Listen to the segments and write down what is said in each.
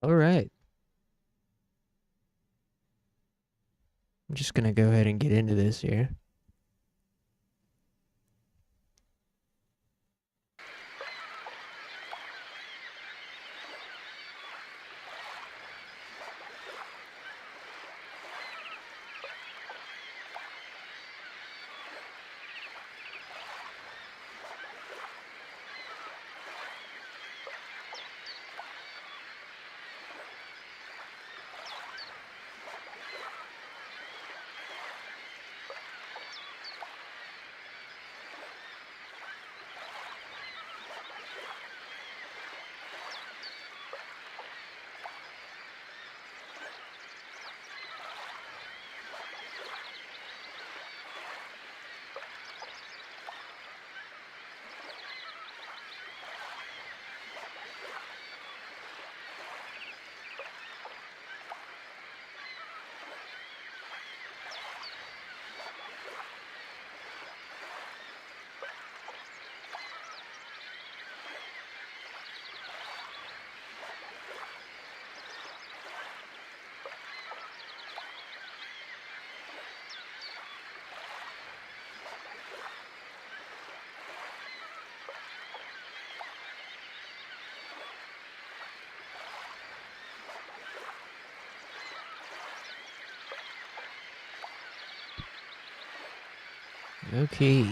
All right. I'm just gonna go ahead and get into this here. Okay.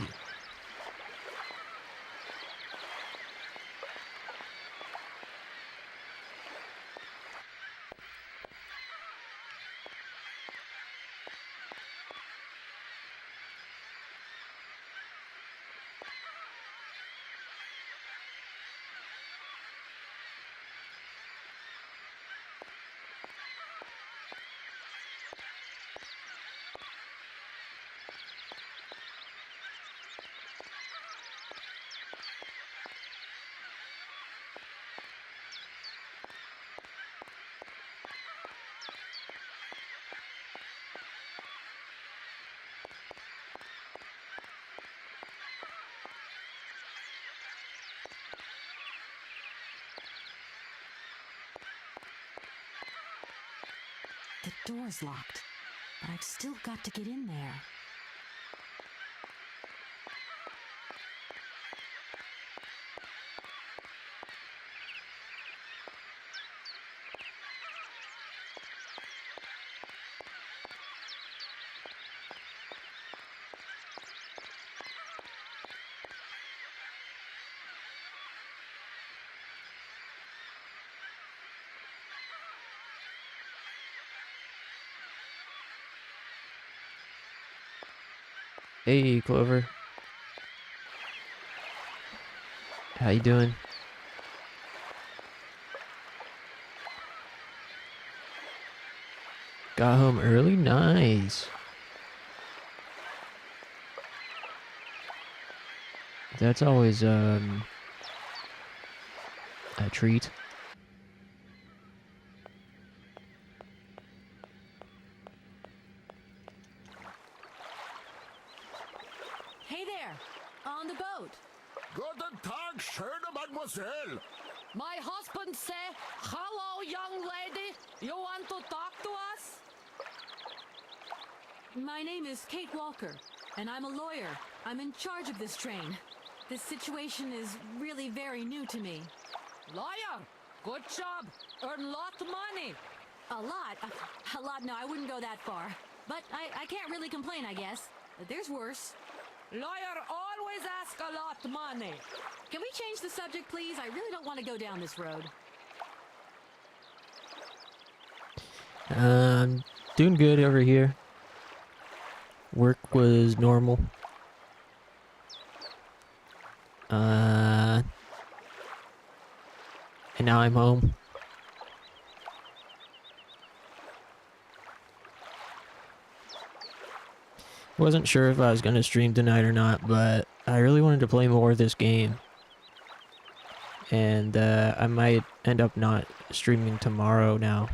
The door's locked, but I've still got to get in there. Hey, Clover. How you doing? Got home early? Nice. That's always a treat. Hey there! On the boat! Guten Tag, schöne Mademoiselle. My husband say, "Hello, young lady. You want to talk to us?" My name is Kate Walker, and I'm a lawyer. I'm in charge of this train. This situation is really very new to me. Lawyer, good job. Earn lot of money. A lot? A lot? No, I wouldn't go that far. But I can't really complain, I guess. There's worse. Lawyer always ask a lot of money. Can we change the subject, please? I really don't want to go down this road. Doing good over here. Work was normal. And now I'm home. Wasn't sure if I was going to stream tonight or not, but I really wanted to play more of this game. And I might end up not streaming tomorrow now.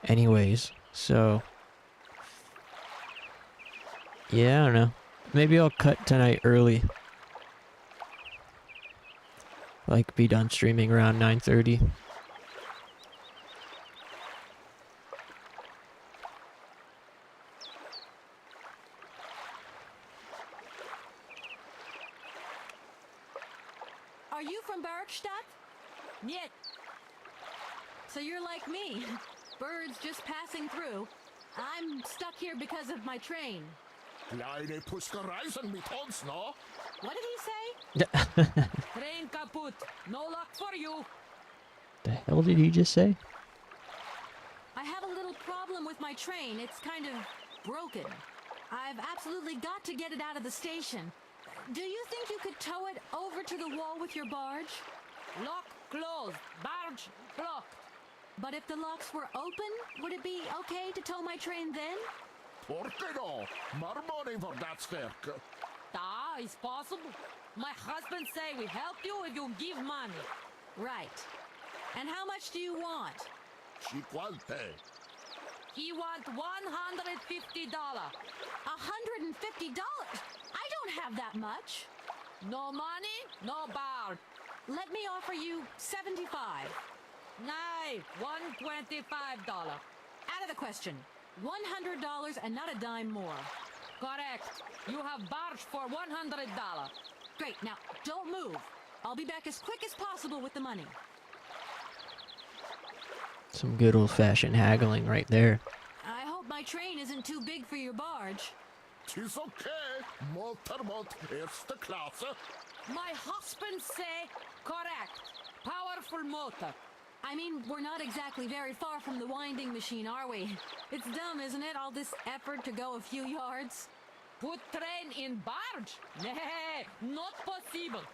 Anyways, so... yeah, I don't know. Maybe I'll cut tonight early. Like, be done streaming around 9:30. Are you from Bergstadt? Niet. So you're like me. Birds just passing through. I'm stuck here because of my train. Kleine Puskereisen mit uns, no? What did he say? Train kaput. No luck for you. The hell did he just say? I have a little problem with my train. It's kind of broken. I've absolutely got to get it out of the station. Do you think you could tow it over to the wall with your barge? Lock closed. Barge blocked. But if the locks were open, would it be okay to tow my train then? Por que no? More money for that work. Da is possible. My husband say we help you if you give money. Right. And how much do you want? Cinquante. He want $150. $150? I don't have that much. No money, no barge. Let me offer you 75. Nay, $125. Out of the question. $100 and not a dime more. Correct. You have barge for $100. Great. Now, don't move. I'll be back as quick as possible with the money. Some good old-fashioned haggling right there. I hope my train isn't too big for your barge. Tis okay. Motorboat, erste Klasse. My husband say correct. Powerful motor. I mean, we're not exactly very far from the winding machine, are we? It's dumb, isn't it? All this effort to go a few yards. Put train in barge? Nay, not possible.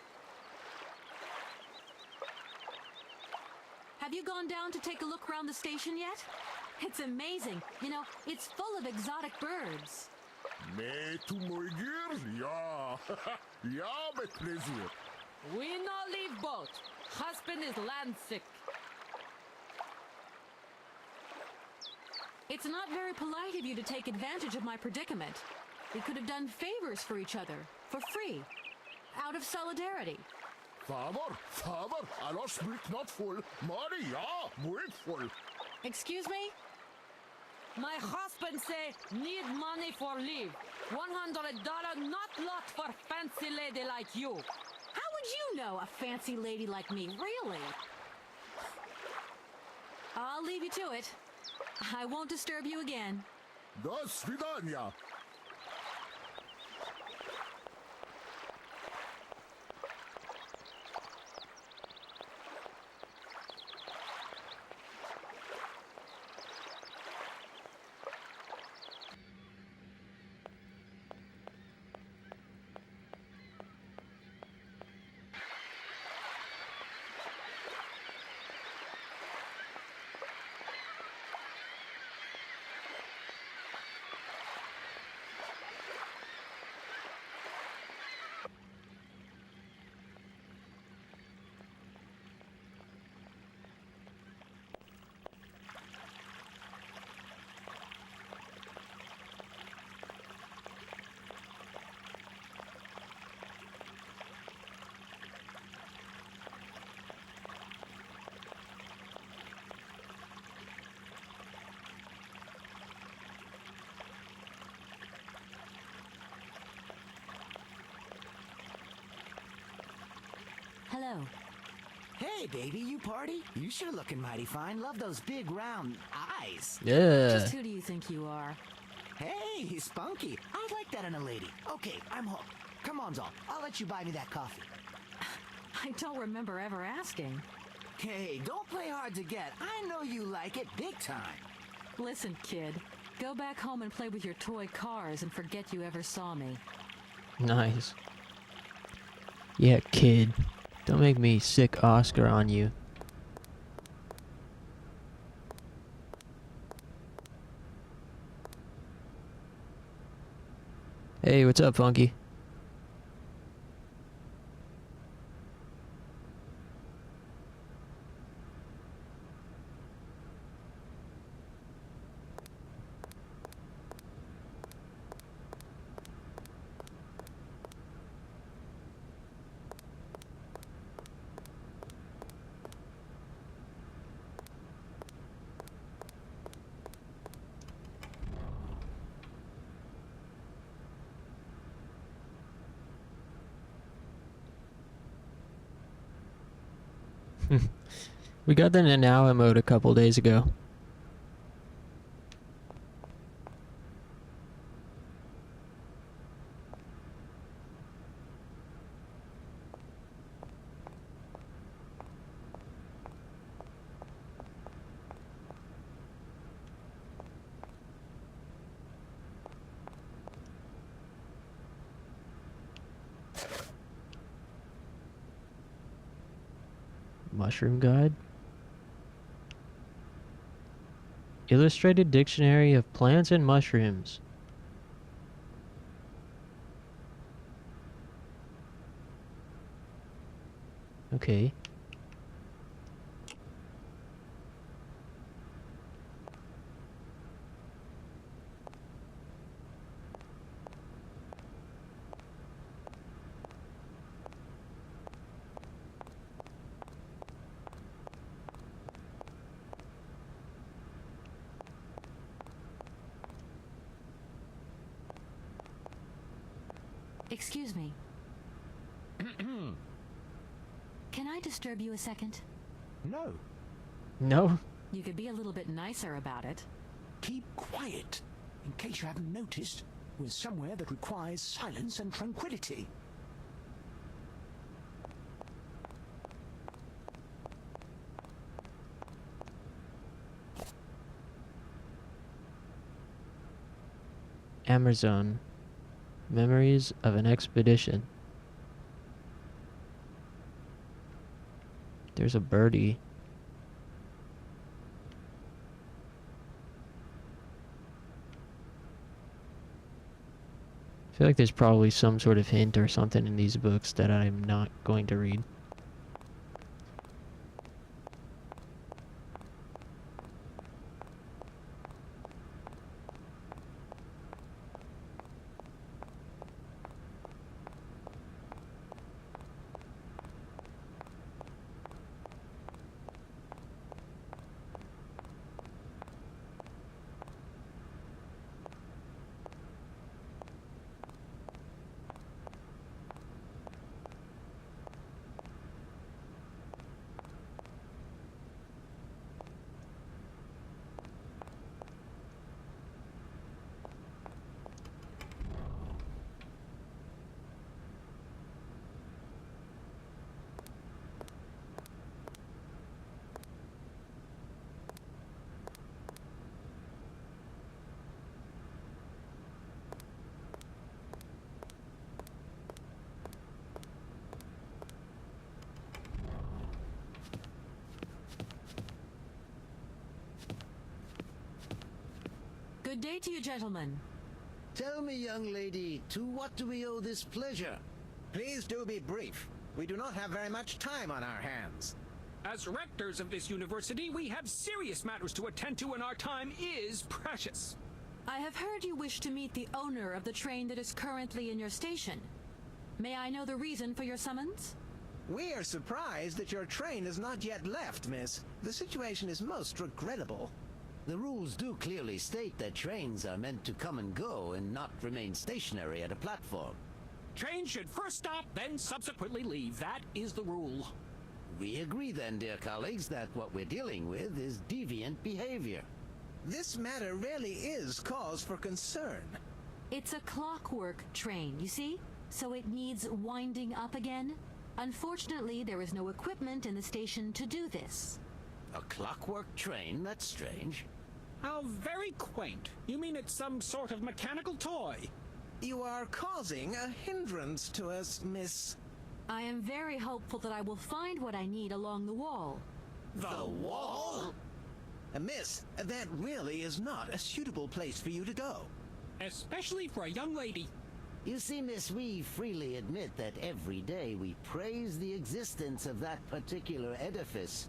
Have you gone down to take a look around the station yet? It's amazing. You know, it's full of exotic birds. Mais tu moigir? Ja. Ja, mit plaisir. We no leave boat. Husband is land sick. It's not very polite of you to take advantage of my predicament. We could have done favors for each other, for free, out of solidarity. Favor, alles mich not full. Money, ja, muy full. Excuse me? My husband say need money for leave. $100 not lot for fancy lady like you. How would you know a fancy lady like me, really? I'll leave you to it. I won't disturb you again. До свидания. Hello. Hey, baby, you party? You sure looking mighty fine. Love those big round eyes. Yeah. Just who do you think you are? Hey, he's spunky. I like that in a lady. Okay, I'm hooked. Come on, doll. I'll let you buy me that coffee. I don't remember ever asking. Hey, don't play hard to get. I know you like it big time. Listen, kid. Go back home and play with your toy cars and forget you ever saw me. Nice. Yeah, kid. Don't make me sick Oscar on you. Hey, what's up, Funky? We got the now emote a couple days ago. Mushroom guide. Illustrated dictionary of plants and mushrooms. Okay. Excuse me. Can I disturb you a second? No. No? You could be a little bit nicer about it. Keep quiet. In case you haven't noticed, we're somewhere that requires silence and tranquility. Amazon. Memories of an expedition. There's a birdie. I feel like there's probably some sort of hint or something in these books that I'm not going to read. Good day to you, gentlemen. Tell me, young lady, to what do we owe this pleasure? Please do be brief. We do not have very much time on our hands. As rectors of this university, we have serious matters to attend to and our time is precious. I have heard you wish to meet the owner of the train that is currently in your station. May I know the reason for your summons? We are surprised that your train has not yet left, miss. The situation is most regrettable. The rules do clearly state that trains are meant to come and go and not remain stationary at a platform. Trains should first stop, then subsequently leave. That is the rule. We agree then, dear colleagues, that what we're dealing with is deviant behavior. This matter really is cause for concern. It's a clockwork train, you see? So it needs winding up again. Unfortunately, there is no equipment in the station to do this. A clockwork train? That's strange. How very quaint. You mean it's some sort of mechanical toy? You are causing a hindrance to us, miss. I am very hopeful that I will find what I need along the wall. The wall? Miss, that really is not a suitable place for you to go. Especially for a young lady. You see, miss, we freely admit that every day we praise the existence of that particular edifice.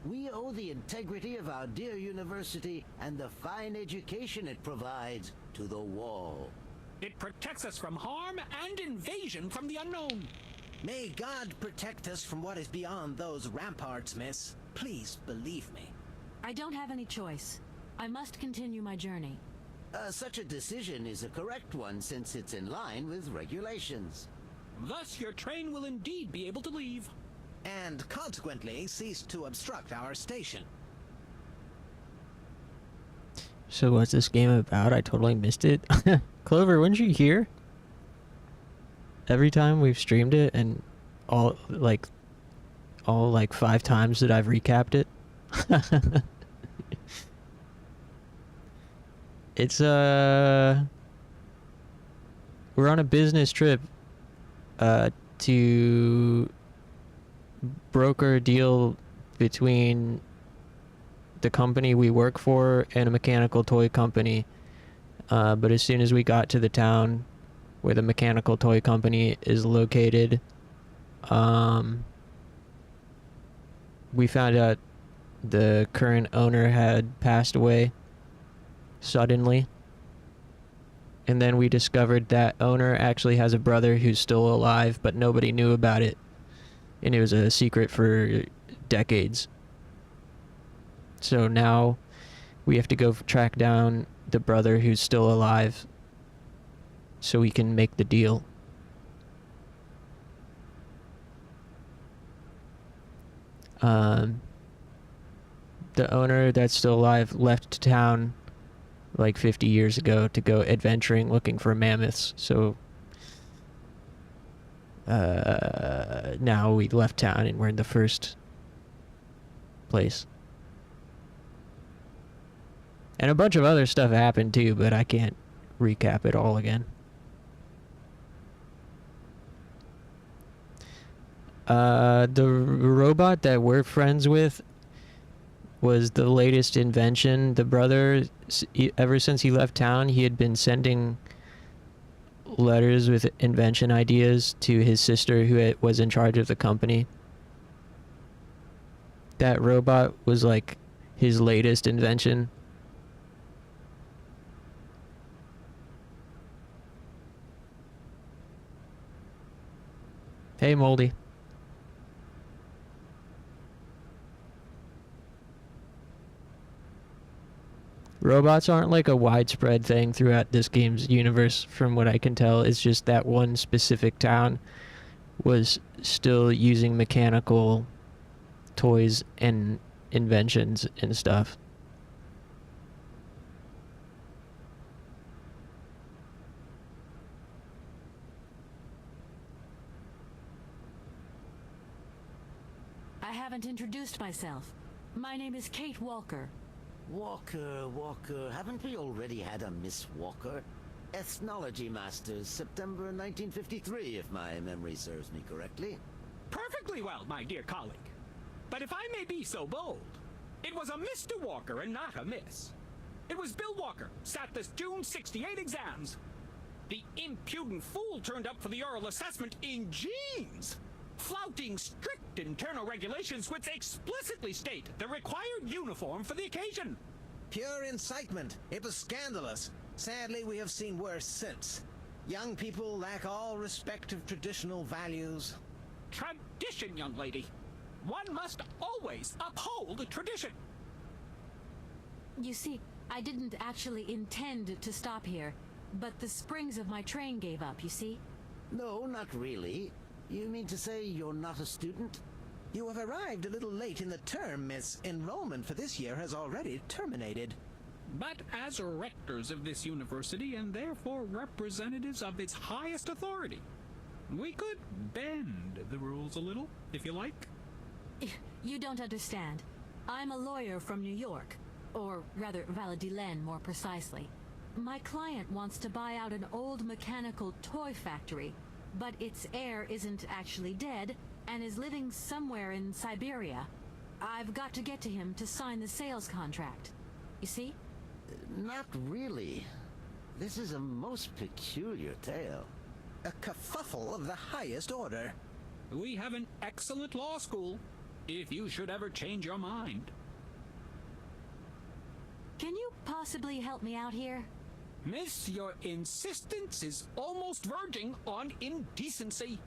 We owe the integrity of our dear university and the fine education it provides to the wall. It protects us from harm and invasion from the unknown. May God protect us from what is beyond those ramparts, miss. Please believe me. I don't have any choice. I must continue my journey. Such a decision is a correct one since it's in line with regulations. Thus, your train will indeed be able to leave. and consequently ceased to obstruct our station. So what's this game about? I totally missed it. Clover, weren't you here? Every time we've streamed it, and all like 5 times that I've recapped it. It's we're on a business trip to broker a deal between the company we work for and a mechanical toy company. But as soon as we got to the town where the mechanical toy company is located, we found out the current owner had passed away suddenly. And then we discovered that owner actually has a brother who's still alive, but nobody knew about it. And it was a secret for decades. So now we have to go track down the brother who's still alive so we can make the deal. The owner that's still alive left town like 50 years ago to go adventuring looking for mammoths. So now we left town and we're in the first place. And a bunch of other stuff happened too, but I can't recap it all again. The robot that we're friends with was the latest invention. The brother, ever since he left town, he had been sending letters with invention ideas to his sister who was in charge of the company. That robot was like his latest invention. Hey, Moldy. Robots aren't like a widespread thing throughout this game's universe, from what I can tell. It's just that one specific town was still using mechanical toys and inventions and stuff. I haven't introduced myself. My name is Kate Walker. Walker, haven't we already had a Miss Walker? Ethnology Masters, September 1953, if my memory serves me correctly. Perfectly well, my dear colleague. But if I may be so bold, it was a Mr. Walker and not a Miss. It was Bill Walker, sat this June 68 exams. The impudent fool turned up for the oral assessment in jeans, flouting strict internal regulations which explicitly state the required uniform for the occasion. Pure incitement. It was scandalous. Sadly, we have seen worse since. Young people lack all respect of traditional values. Tradition, young lady. One must always uphold tradition. You see, I didn't actually intend to stop here, but the springs of my train gave up, you see? No, not really. You mean to say you're not a student? You have arrived a little late in the term, Miss. Enrollment for this year has already terminated. But as rectors of this university and therefore representatives of its highest authority, we could bend the rules a little, if you like. You don't understand. I'm a lawyer from New York, or rather Valladolid more precisely. My client wants to buy out an old mechanical toy factory, but its heir isn't actually dead and is living somewhere in Syberia. I've got to get to him to sign the sales contract. You see? Not really. This is a most peculiar tale. A kerfuffle of the highest order. We have an excellent law school, if you should ever change your mind. Can you possibly help me out here? Miss, your insistence is almost verging on indecency.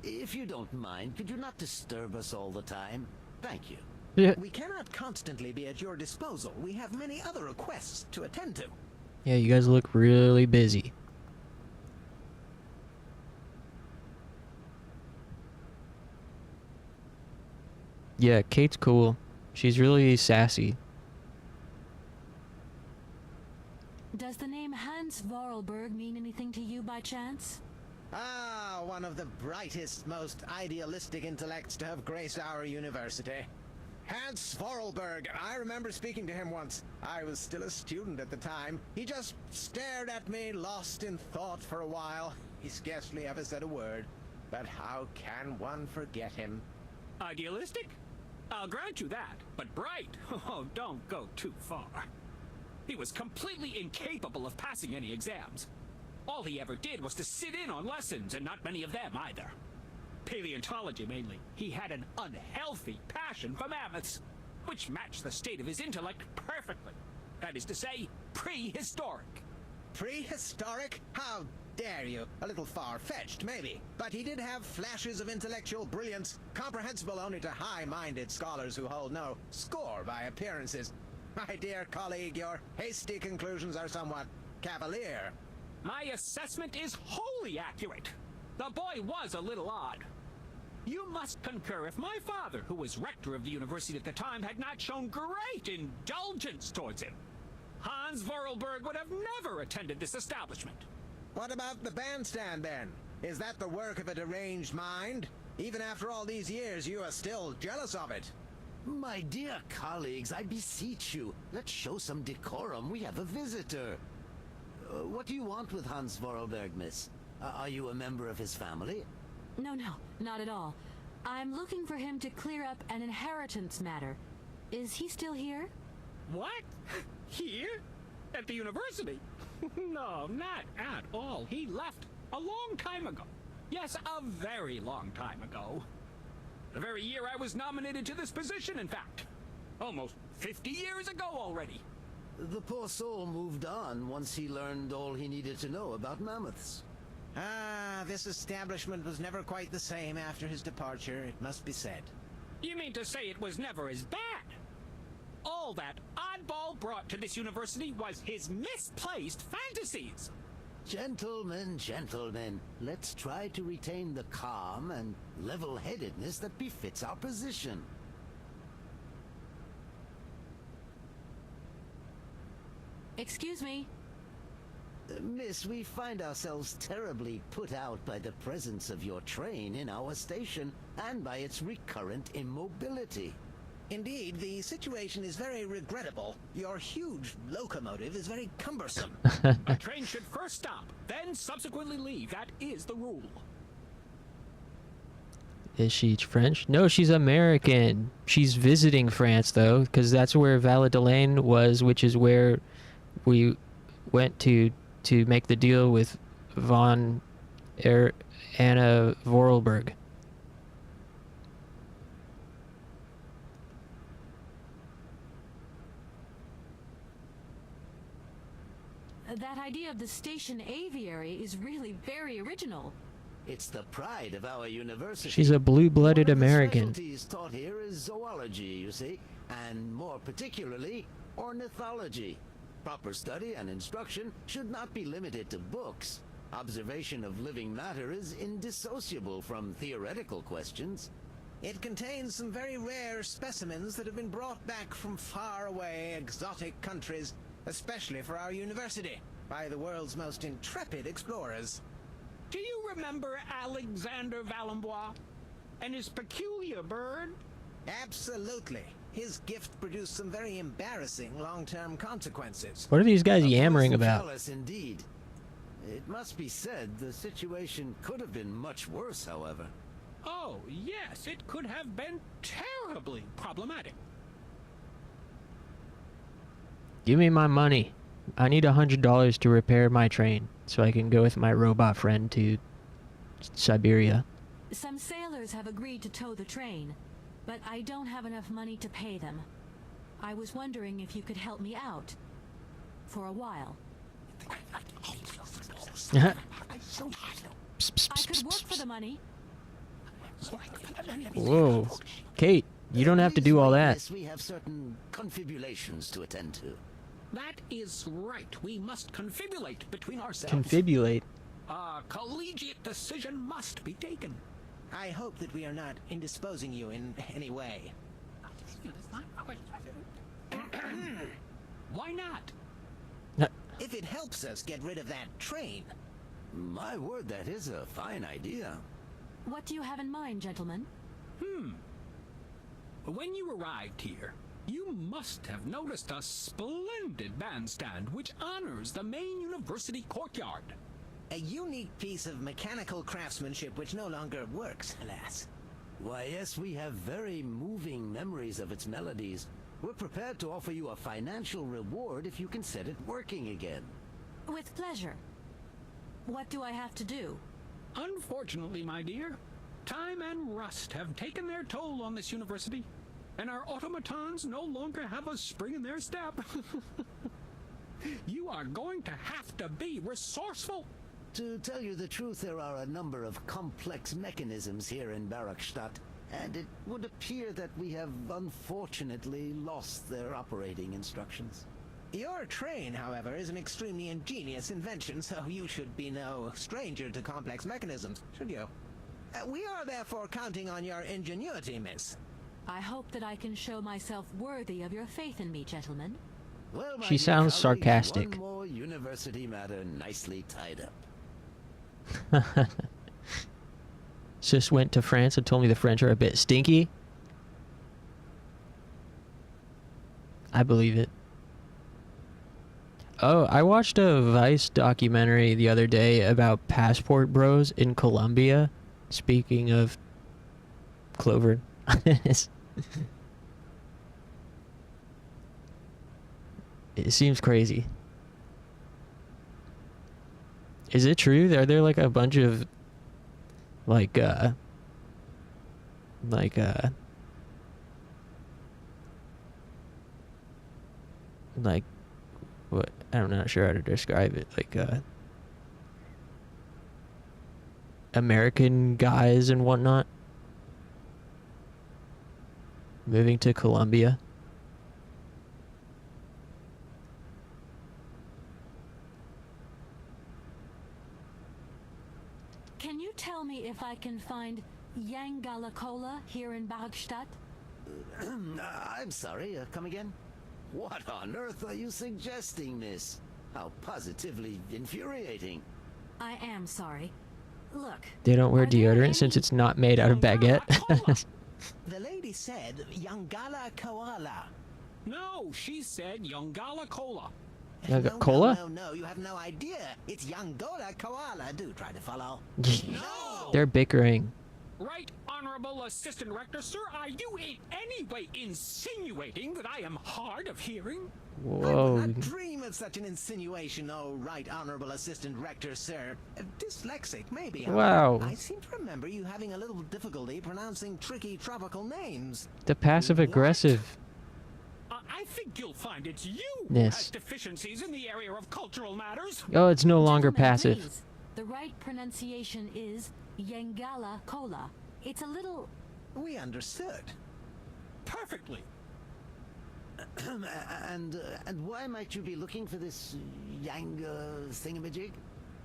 If you don't mind, could you not disturb us all the time? Thank you. Yeah, We cannot constantly be at your disposal. We have many other requests to attend to. yeah, you guys look really busy. Yeah, Kate's cool. She's really sassy. Does the name Hans Vorarlberg mean anything to you by chance? Ah, one of the brightest, most idealistic intellects to have graced our university. Hans Vorarlberg. I remember speaking to him once. I was still a student at the time. He just stared at me, lost in thought for a while. He scarcely ever said a word. But how can one forget him? Idealistic? I'll grant you that. But bright? Oh, don't go too far. He was completely incapable of passing any exams. All he ever did was to sit in on lessons, and not many of them either. Paleontology mainly. He had an unhealthy passion for mammoths, which matched the state of his intellect perfectly. That is to say, prehistoric. Prehistoric? How dare you? A little far-fetched, maybe. But he did have flashes of intellectual brilliance, comprehensible only to high-minded scholars who hold no score by appearances. My dear colleague, your hasty conclusions are somewhat cavalier. My assessment is wholly accurate. The boy was a little odd. You must concur if my father, who was rector of the university at the time, had not shown great indulgence towards him. Hans Vorarlberg would have never attended this establishment. What about the bandstand, then? Is that the work of a deranged mind? Even after all these years, you are still jealous of it. My dear colleagues, I beseech you, let's show some decorum. We have a visitor. What do you want with Hans Vorarlberg, miss? Are you a member of his family? No, not at all. I'm looking for him to clear up an inheritance matter. Is he still here? What? Here? At the university? No, not at all. He left a long time ago. Yes, a very long time ago. The very year I was nominated to this position, in fact. Almost 50 years ago already. The poor soul moved on once he learned all he needed to know about mammoths. Ah, this establishment was never quite the same after his departure, it must be said. You mean to say it was never as bad? All that oddball brought to this university was his misplaced fantasies. Gentlemen, gentlemen, let's try to retain the calm and level-headedness that befits our position. Excuse me. Miss, we find ourselves terribly put out by the presence of your train in our station and by its recurrent immobility. Indeed, the situation is very regrettable. Your huge locomotive is very cumbersome. A train should first stop, then subsequently leave. That is the rule. Is she French? No, she's American. She's visiting France, though, because that's where Valladolid was, which is where we went to make the deal with Anna Vorarlberg. That idea of the station aviary is really very original. It's the pride of our university. She's a blue-blooded One of the American. specialties taught here is zoology, you see, and more particularly, ornithology. Proper study and instruction should not be limited to books. Observation of living matter is indissociable from theoretical questions. It contains some very rare specimens that have been brought back from faraway exotic countries, especially for our university, by the world's most intrepid explorers. Do you remember Alexander Valenbois and his peculiar bird? Absolutely. His gift produced some very embarrassing long-term consequences. What are these guys A yammering pleasant about? jealous indeed. It must be said the situation could have been much worse, however. Oh, yes, it could have been terribly problematic. Give me my money. I need $100 to repair my train so I can go with my robot friend to Syberia. Some sailors have agreed to tow the train, but I don't have enough money to pay them. I was wondering if you could help me out. For a while. I could work for the money. Whoa. Kate, you don't have to do all that. Yes, we have certain confibulations to attend to. That is right. We must confibulate between ourselves. Confibulate. A collegiate decision must be taken. I hope that we are not indisposing you in any way. Why not? If it helps us get rid of that train. My word, that is a fine idea. What do you have in mind, gentlemen? When you arrived here, you must have noticed a splendid bandstand which honors the main university courtyard. A unique piece of mechanical craftsmanship which no longer works, alas. Why, yes, we have very moving memories of its melodies. We're prepared to offer you a financial reward if you can set it working again. With pleasure. What do I have to do? Unfortunately, my dear, time and rust have taken their toll on this university, and our automatons no longer have a spring in their step. You are going to have to be resourceful. To tell you the truth, there are a number of complex mechanisms here in Barakstadt, and it would appear that we have unfortunately lost their operating instructions. Your train, however, is an extremely ingenious invention, so you should be no stranger to complex mechanisms, should you? We are therefore counting on your ingenuity, miss. I hope that I can show myself worthy of your faith in me, gentlemen. Well, my She dear sounds colleagues, sarcastic. One more university matter nicely tied up. Just went to France and told me the French are a bit stinky. I believe it. Oh, I watched a Vice documentary the other day about passport bros in Colombia. Speaking of Clover. It seems crazy. Is it true? Are there like a bunch of like what, I'm not sure how to describe it, like American guys and whatnot moving to Colombia? Can you tell me if I can find Yangala Cola here in Bargstadt? I'm sorry, come again? What on earth are you suggesting, miss? How positively infuriating. I am sorry. Look. They don't wear are there deodorant any- since it's not made out of baguette. The lady said Yangala Koala. No, she said Yongala Cola. Yanga- Cola? No, you have no idea. It's Yangola Koala. Do try to follow. No! They're bickering. Right, Honorable Assistant Rector, sir, are you in any way insinuating that I am hard of hearing? I would Whoa. not dream of such an insinuation, oh right honorable assistant rector, sir. Dyslexic, maybe. Huh? Wow. I seem to remember you having a little difficulty pronouncing tricky tropical names. The passive aggressive. I think you'll find it's you who Yes. has deficiencies in the area of cultural matters. Oh, it's no longer Gentlemen, passive. please. The right pronunciation is Yangala Cola. It's a little... We understood. Perfectly. And why might you be looking for this Yang thingamajig?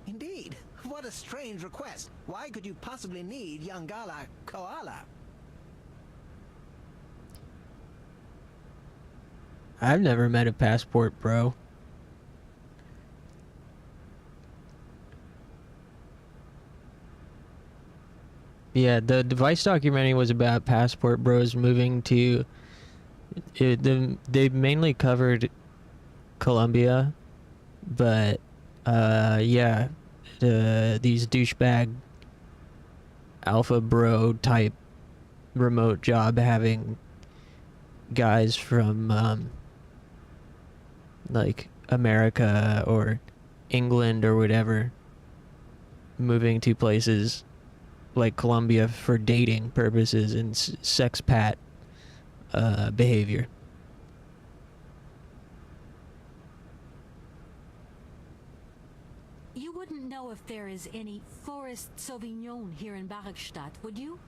Indeed. What a strange request. Why could you possibly need Yangala Koala? I've never met a passport bro. Yeah, the Vice documentary was about passport bros moving to... they mainly covered Colombia, but yeah, these douchebag alpha bro type remote job having guys from like America or England or whatever moving to places like Colombia for dating purposes and sex pat behavior. You wouldn't know if there is any Forest Sauvignon here in Bargstadt, would you?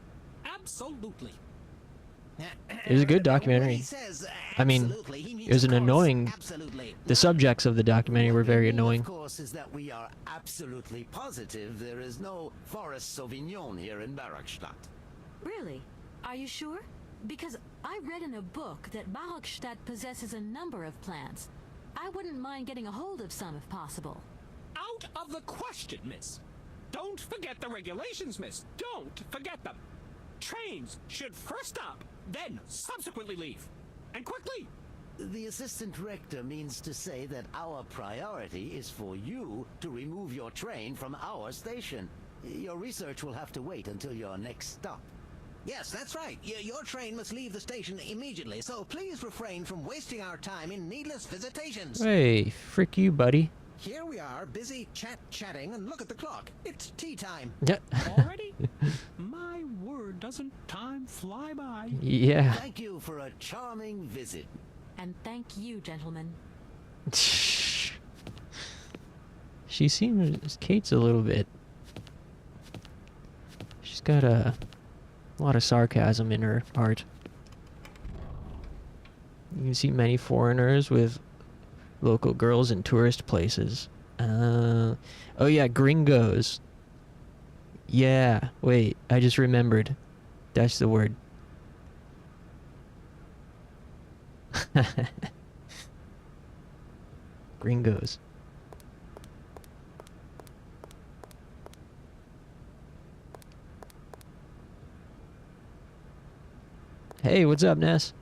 Absolutely. It was a good documentary. When he says I mean, absolutely, he means it was an of course, annoying... Absolutely. The subjects of the documentary were very What we mean, annoying. Of course, is that we are absolutely positive there is no Forest Sauvignon here in Barakstadt. Really? Are you sure? Because I read in a book that Barokstadt possesses a number of plants. I wouldn't mind getting a hold of some if possible. Out of the question, miss. Don't forget the regulations, miss. Don't forget them. Trains should first stop, then subsequently leave. And quickly. The assistant rector means to say that our priority is for you to remove your train from our station. Your research will have to wait until your next stop. Yes, that's right. Your train must leave the station immediately, so please refrain from wasting our time in needless visitations. Hey, frick you, buddy. Here we are, busy chatting, and look at the clock. It's tea time. Yeah. Already? My word, doesn't time fly by? Yeah. Thank you for a charming visit. And thank you, gentlemen. She seems Kate's a little bit. She's got a lot of sarcasm in her heart. You can see many foreigners with local girls in tourist places. Oh yeah, gringos. Yeah, wait, I just remembered. That's the word. Gringos. Hey, what's up, Ness?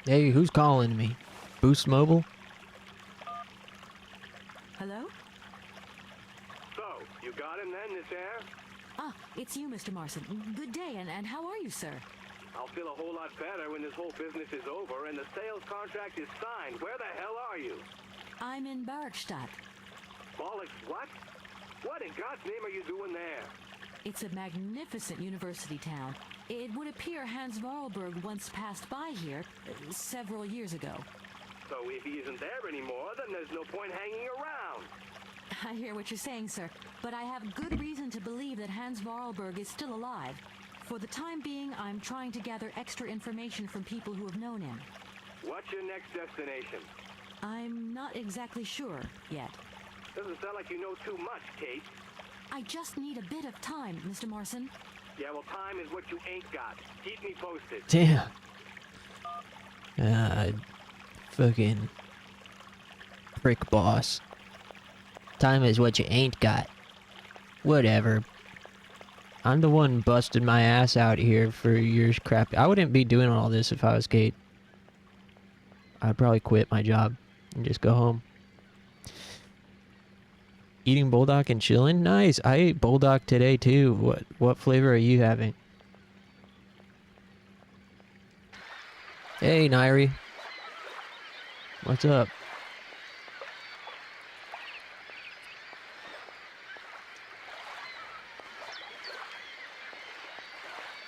Hey, who's calling me? Boost Mobile? Hello? So, you got him then, this air? Ah, it's you, Mr. Marson. Good day, and how are you, sir? I'll feel a whole lot better when this whole business is over and the sales contract is signed. Where the hell are you? I'm in Barokstadt. Bollocks, what? What in God's name are you doing there? It's a magnificent university town. It would appear Hans Vorarlberg once passed by here several years ago. So if he isn't there anymore, then there's no point hanging around. I hear what you're saying, sir, but I have good reason to believe that Hans Vorarlberg is still alive. For the time being, I'm trying to gather extra information from people who have known him. What's your next destination? I'm not exactly sure yet. Doesn't sound like you know too much, Kate. I just need a bit of time, Mr. Marson. Yeah, well, time is what you ain't got. Keep me posted. Damn. Fucking prick boss. Time is what you ain't got. Whatever. I'm the one busted my ass out here for your crap. I wouldn't be doing all this if I was Kate. I'd probably quit my job and just go home. Eating bulldog and chilling? Nice. I ate bulldog today too. What flavor are you having? Hey, Nairi. What's up?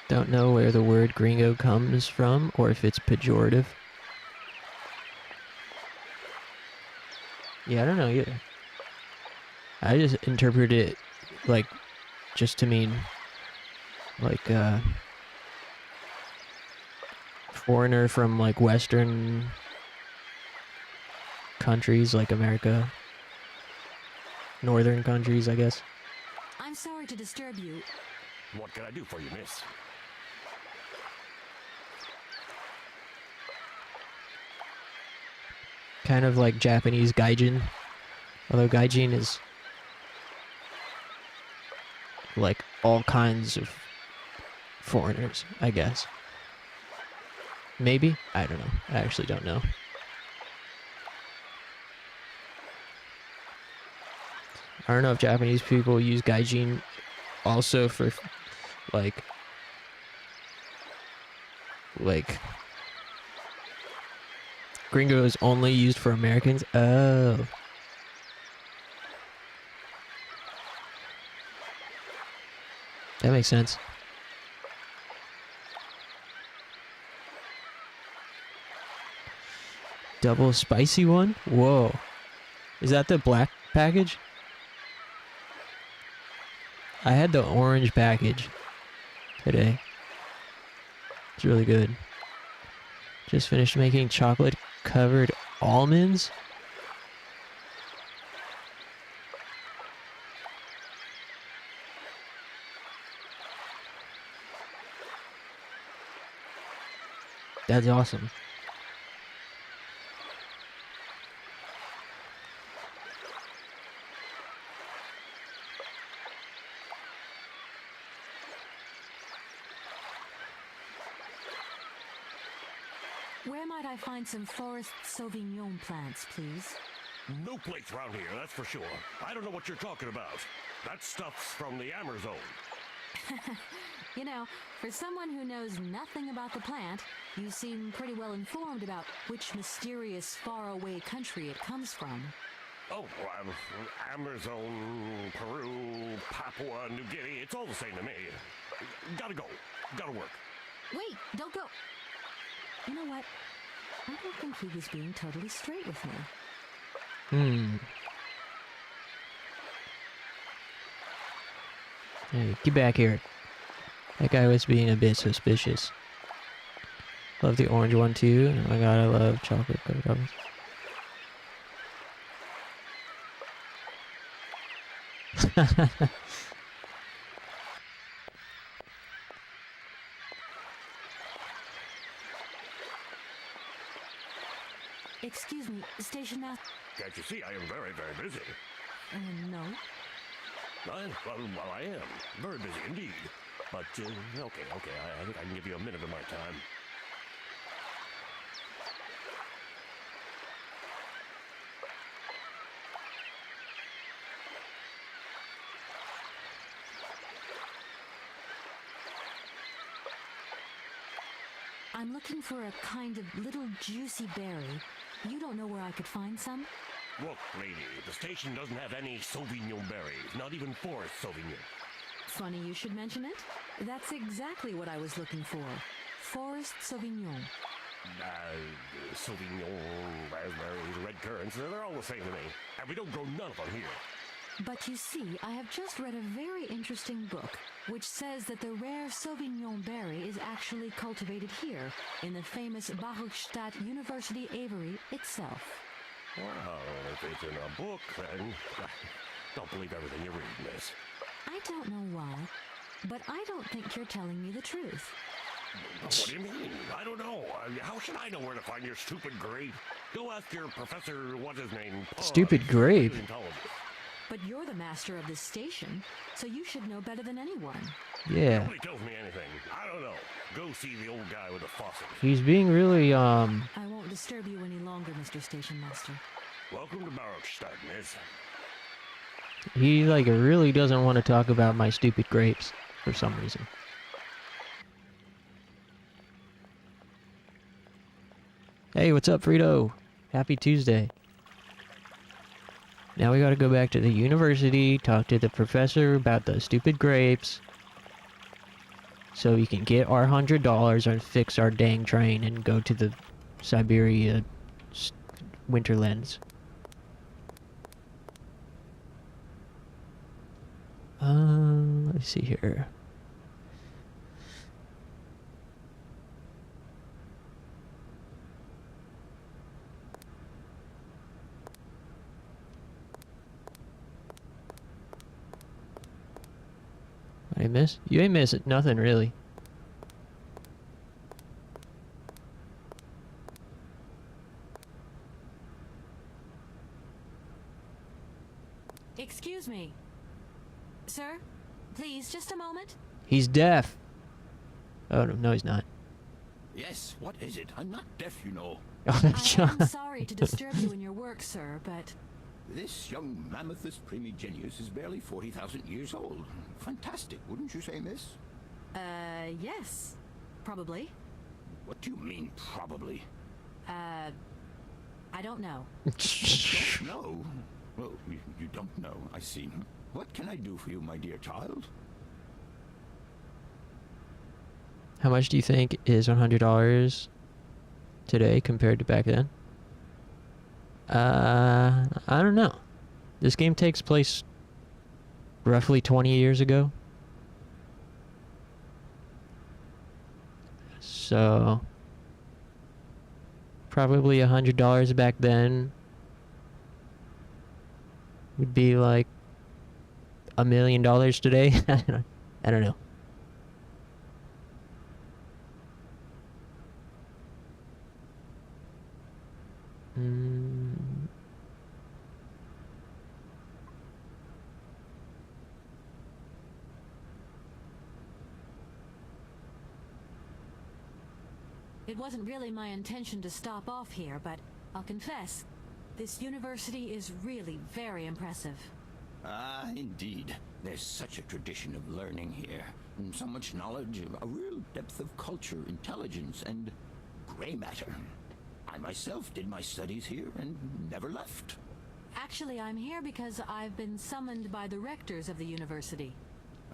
Don't know where the word gringo comes from or if it's pejorative. Yeah, I don't know either. I just interpret it like just to mean like foreigner from like Western countries like America. Northern countries, I guess. I'm sorry to disturb you. What can I do for you, miss? Kind of like Japanese gaijin. Although gaijin is like all kinds of foreigners, I guess. Maybe? I don't know. I actually don't know. I don't know if Japanese people use gaijin also for like gringo is only used for Americans. Oh. That makes sense. Double spicy one? Whoa. Is that the black package? I had the orange package today. It's really good. Just finished making chocolate covered almonds. That's awesome. Where might I find some Forest Sauvignon plants, please? No place around here, that's for sure. I don't know what you're talking about. That stuff's from the Amazon. You know, for someone who knows nothing about the plant, you seem pretty well informed about which mysterious faraway country it comes from. Oh, Amazon, Peru, Papua New Guinea, it's all the same to me. Gotta go. Gotta work. Wait, don't go. You know what? I don't think he was being totally straight with me. Hey, get back here. That guy was being a bit suspicious. Love the orange one too. Oh my god, I love chocolate covered almonds. Excuse me, station master. Can't you see I am very, very busy? No. Well, I am. Very busy indeed. But, okay, I think I can give you a minute of my time. I'm looking for a kind of little juicy berry. You don't know where I could find some? Look, lady, the station doesn't have any Sauvignon berries, not even Forest Sauvignon. Funny you should mention it. That's exactly what I was looking for. Forest Sauvignon. Sauvignon, raspberries, red currants, they're all the same to me. And we don't grow none of them here. But you see, I have just read a very interesting book, which says that the rare Sauvignon berry is actually cultivated here, in the famous Baruchstadt University aviary itself. Well, if it's in a book, then don't believe everything you read, miss. I don't know why, but I don't think you're telling me the truth. What do you mean? I don't know. How should I know where to find your stupid grape? Go ask your professor, what's his name? Stupid grape? But you're the master of this station, so you should know better than anyone. Yeah. Nobody tells me anything. I don't know. Go see the old guy with the faucet. He's being really, I won't disturb you any longer, Mr. Station Master. Welcome to Baruchstadt, miss. he like really doesn't want to talk about my stupid grapes for some reason. Hey, what's up, Frito? Happy Tuesday. Now we gotta go back to the university, talk to the professor about the stupid grapes, so we can get our $100 and fix our dang train and go to the Syberia Winterlands. Let's see here. I miss? You ain't miss nothing really. Excuse me. Sir, please, just a moment. He's deaf. Oh, no, he's not. Yes, what is it? I'm not deaf, you know. I am sorry to disturb you in your work, sir, but... This young Mammothus primigenius is barely 40,000 years old. Fantastic, wouldn't you say, miss? Yes. Probably. What do you mean, probably? I don't know. Don't know? Well, you don't know, I see. What can I do for you, my dear child? How much do you think is $100 today compared to back then? I don't know. This game takes place roughly 20 years ago. So probably $100 back then would be like $1 million today. I don't know. It wasn't really my intention to stop off here, but I'll confess, this university is really very impressive. Ah, indeed. There's such a tradition of learning here. And so much knowledge, a real depth of culture, intelligence, and gray matter. I myself did my studies here and never left. Actually, I'm here because I've been summoned by the rectors of the university.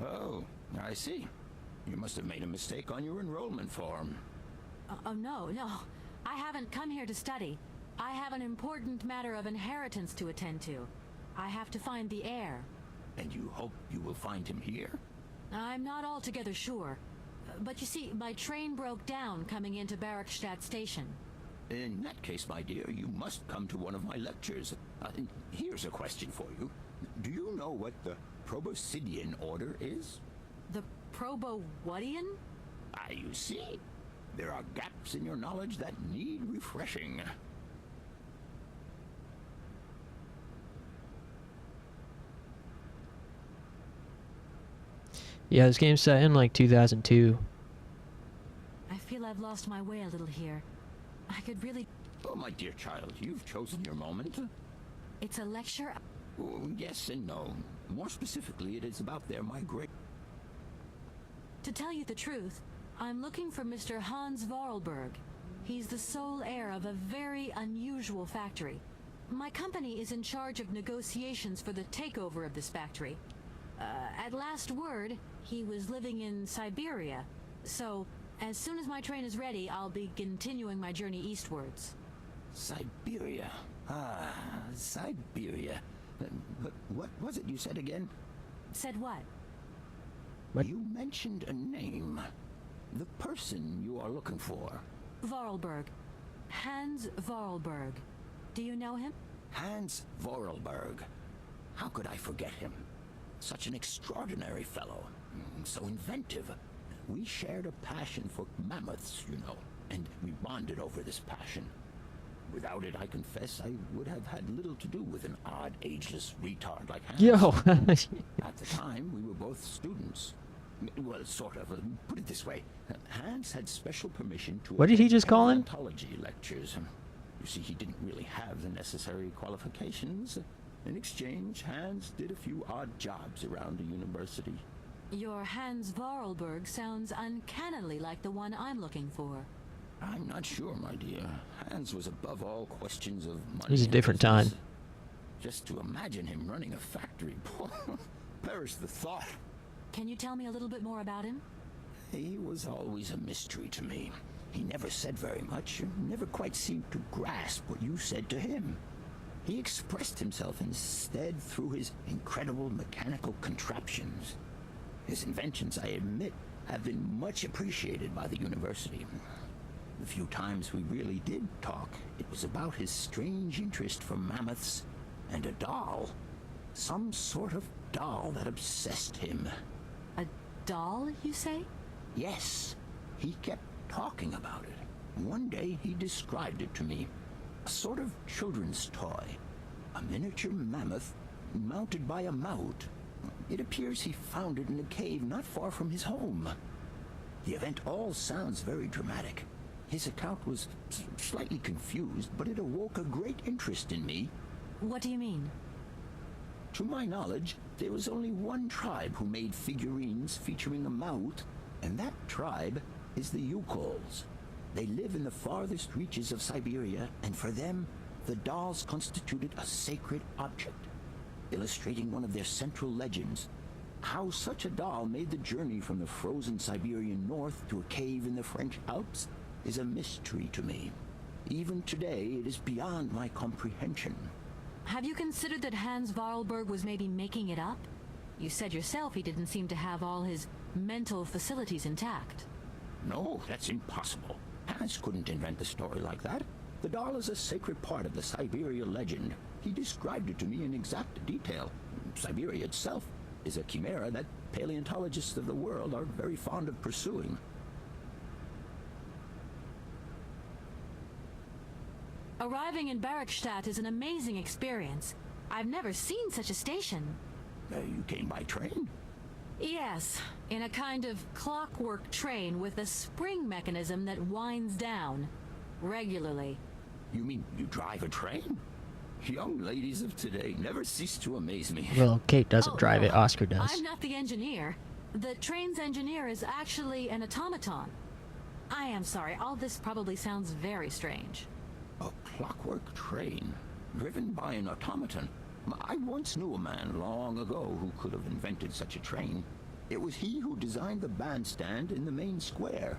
Oh, I see. You must have made a mistake on your enrollment form. Oh, no. I haven't come here to study. I have an important matter of inheritance to attend to. I have to find the heir. And you hope you will find him here? I'm not altogether sure. But you see, my train broke down coming into Barrackstadt Station. In that case, my dear, you must come to one of my lectures. Here's a question for you. Do you know what the Proboscidean order is? The Probo-whatian? Ah, you see. There are gaps in your knowledge that need refreshing. Yeah, this game's set in like 2002. I feel I've lost my way a little here. I could really... Oh, my dear child, you've chosen your moment. It's a lecture? Oh, yes and no. More specifically, it is about their migration. To tell you the truth, I'm looking for Mr. Hans Vorarlberg. He's the sole heir of a very unusual factory. My company is in charge of negotiations for the takeover of this factory. At last word, he was living in Syberia. So, as soon as my train is ready, I'll be continuing my journey eastwards. Syberia. Ah, Syberia. What was it you said again? Said what? You mentioned a name. The person you are looking for. Vorarlberg. Hans Vorarlberg. Do you know him? Hans Vorarlberg. How could I forget him? Such an extraordinary fellow. So inventive. We shared a passion for mammoths, you know, and we bonded over this passion. Without it, I confess, I would have had little to do with an odd, ageless retard like Hans. Yo! At the time, we were both students. Well, sort of. Put it this way. Hans had special permission to What did he just call him? paleontology lectures. You see, he didn't really have the necessary qualifications. In exchange, Hans did a few odd jobs around the university. Your Hans Vorarlberg sounds uncannily like the one I'm looking for. I'm not sure, my dear. Hans was above all questions of money. It was a and different business. time. Just to imagine him running a factory, perish the thought. Can you tell me a little bit more about him? He was always a mystery to me. He never said very much, never quite seemed to grasp what you said to him. He expressed himself instead through his incredible mechanical contraptions. His inventions, I admit, have been much appreciated by the university. The few times we really did talk, it was about his strange interest for mammoths and a doll. Some sort of doll that obsessed him. A doll, you say? Yes, he kept talking about it. One day he described it to me. A sort of children's toy. A miniature mammoth mounted by a mount. It appears he found it in a cave not far from his home. The event all sounds very dramatic. His account was slightly confused, but it awoke a great interest in me. What do you mean? To my knowledge, there was only one tribe who made figurines featuring a mount, and that tribe is the Yukols. They live in the farthest reaches of Syberia, and for them, the dolls constituted a sacred object, illustrating one of their central legends. How such a doll made the journey from the frozen Siberian north to a cave in the French Alps is a mystery to me. Even today, it is beyond my comprehension. Have you considered that Hans Varlberg was maybe making it up? You said yourself he didn't seem to have all his mental facilities intact. No, that's impossible. Hans couldn't invent a story like that. The doll is a sacred part of the Syberia legend. He described it to me in exact detail. Syberia itself is a chimera that paleontologists of the world are very fond of pursuing. Arriving in Barrackstadt is an amazing experience. I've never seen such a station. You came by train? Yes, in a kind of clockwork train with a spring mechanism that winds down regularly. You mean you drive a train? Young ladies of today never cease to amaze me. Well, Kate doesn't drive it, no, Oscar does. I'm not the engineer. The train's engineer is actually an automaton. I am sorry, all this probably sounds very strange. A clockwork train, driven by an automaton. I once knew a man long ago who could have invented such a train. It was he who designed the bandstand in the main square.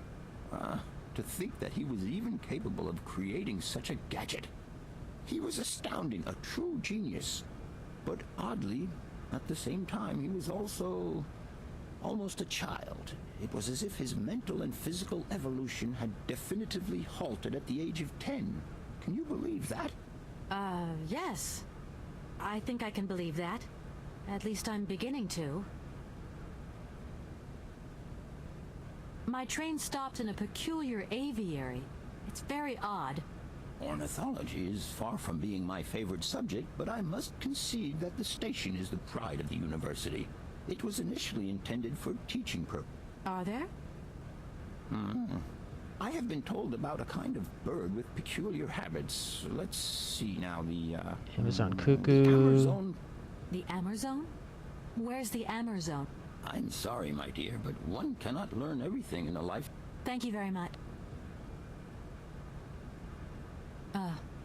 To think that he was even capable of creating such a gadget. He was astounding, a true genius. But oddly, at the same time, he was also almost a child. It was as if his mental and physical evolution had definitively halted at the age of 10. Can you believe that? Yes. I think I can believe that. At least I'm beginning to. My train stopped in a peculiar aviary. It's very odd. Ornithology is far from being my favorite subject, but I must concede that the station is the pride of the university. It was initially intended for teaching purposes. Are there? I have been told about a kind of bird with peculiar habits. Let's see now, the Amazon the cuckoo. Amazon. The Amazon? Where's the Amazon? I'm sorry, my dear, but one cannot learn everything in a life. Thank you very much.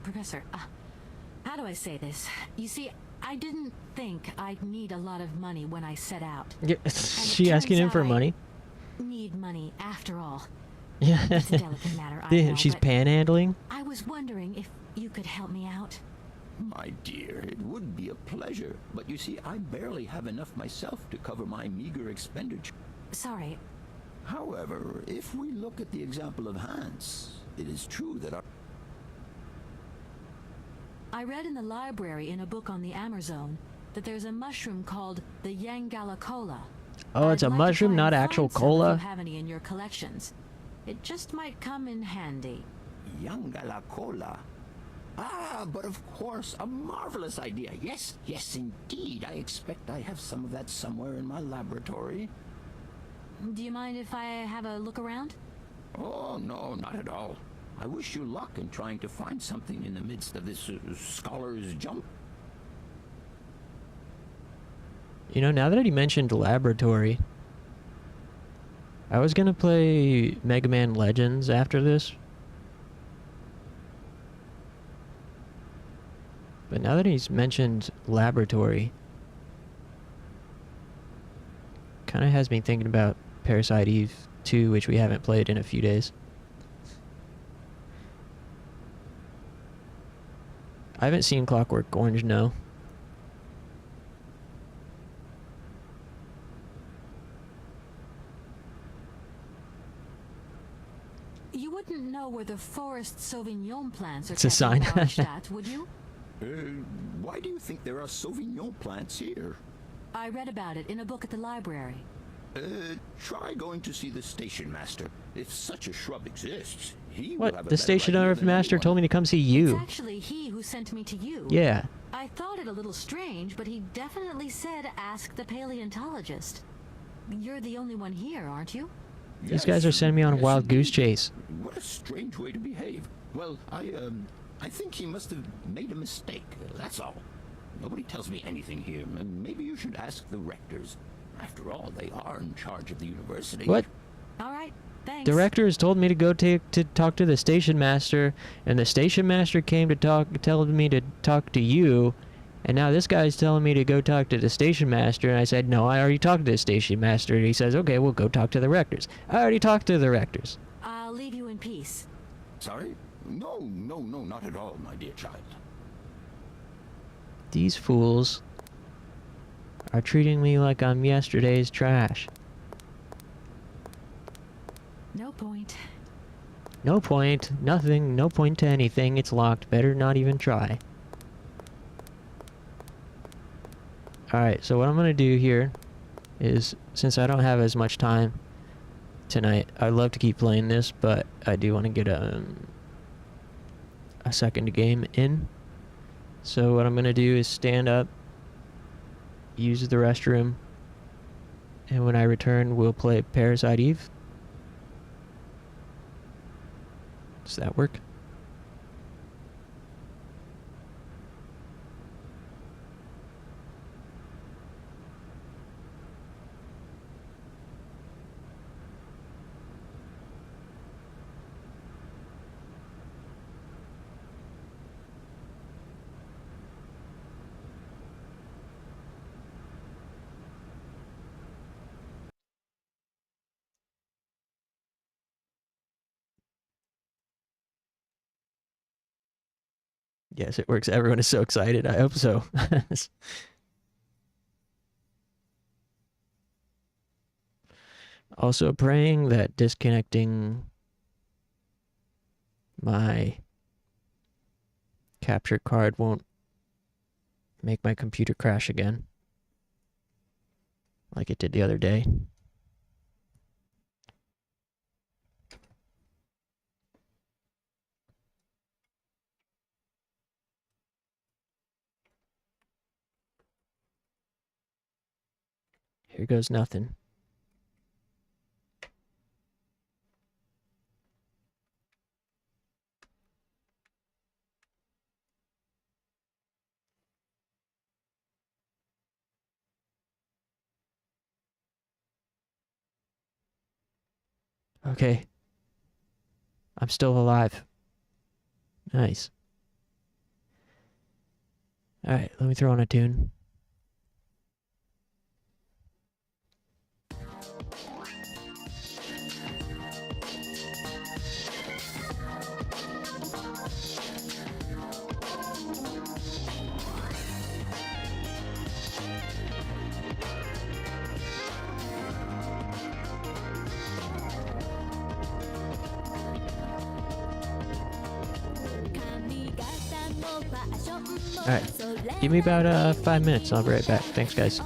Professor, how do I say this? You see, I didn't think I'd need a lot of money when I set out. Yeah, she asking him for money? Need money after all. Yeah. It's a delicate matter, I know, She's but panhandling? I was wondering if you could help me out. My dear, it would be a pleasure, but you see, I barely have enough myself to cover my meager expenditure. Sorry. However, if we look at the example of Hans, it is true that our... I read in the library in a book on the Amazon that there's a mushroom called the Yangalacola. Oh, it's I'd a like to mushroom, try not and actual find some if cola? you have any in your collections. It just might come in handy. Yangalacola. But of course, a marvelous idea. Yes, yes, indeed. I expect I have some of that somewhere in my laboratory. Do you mind if I have a look around? Oh, no, not at all. I wish you luck in trying to find something in the midst of this scholar's jump. You know, now that he mentioned laboratory, I was gonna play Mega Man Legends after this. But now that he's mentioned laboratory, kind of has me thinking about Parasite Eve 2, which we haven't played in a few days. I haven't seen Clockwork Orange, no. You wouldn't know where the forest Sauvignon plants are It's a kept in sign. Darmstadt, would you? Why do you think there are Sauvignon plants here? I read about it in a book at the library. Try going to see the station master. If such a shrub exists, he will What? have a The better station idea than master anyone. told me to come see you. It's actually he who sent me to you. Yeah. I thought it a little strange, but he definitely said ask the paleontologist. You're the only one here, aren't you? These guys are sending me on a yes, wild indeed. goose chase. What a strange way to behave. Well, I think he must have made a mistake. That's all. Nobody tells me anything here. Maybe you should ask the rectors. After all, they are in charge of the university. What? All right, thanks. The rector has told me to go talk to the station master, and the station master came to tell me to talk to you, and now this guy's telling me to go talk to the station master, and I said, no, I already talked to the station master, and he says, okay, we'll go talk to the rectors. I already talked to the rectors. I'll leave you in peace. Sorry? No, not at all, my dear child. These fools are treating me like I'm yesterday's trash. No point. No point. Nothing. No point to anything. It's locked. Better not even try. Alright, so what I'm gonna do here is, since I don't have as much time tonight, I'd love to keep playing this, but I do want to get a second game in. So what I'm gonna do is stand up, use the restroom, and when I return, we'll play Parasite Eve. Does that work? Yes, it works. Everyone is so excited. I hope so. Also praying that disconnecting my capture card won't make my computer crash again, like it did the other day. Here goes nothing. Okay. I'm still alive. Nice. Alright, let me throw on a tune. Alright, give me about 5 minutes. I'll be right back. Thanks, guys.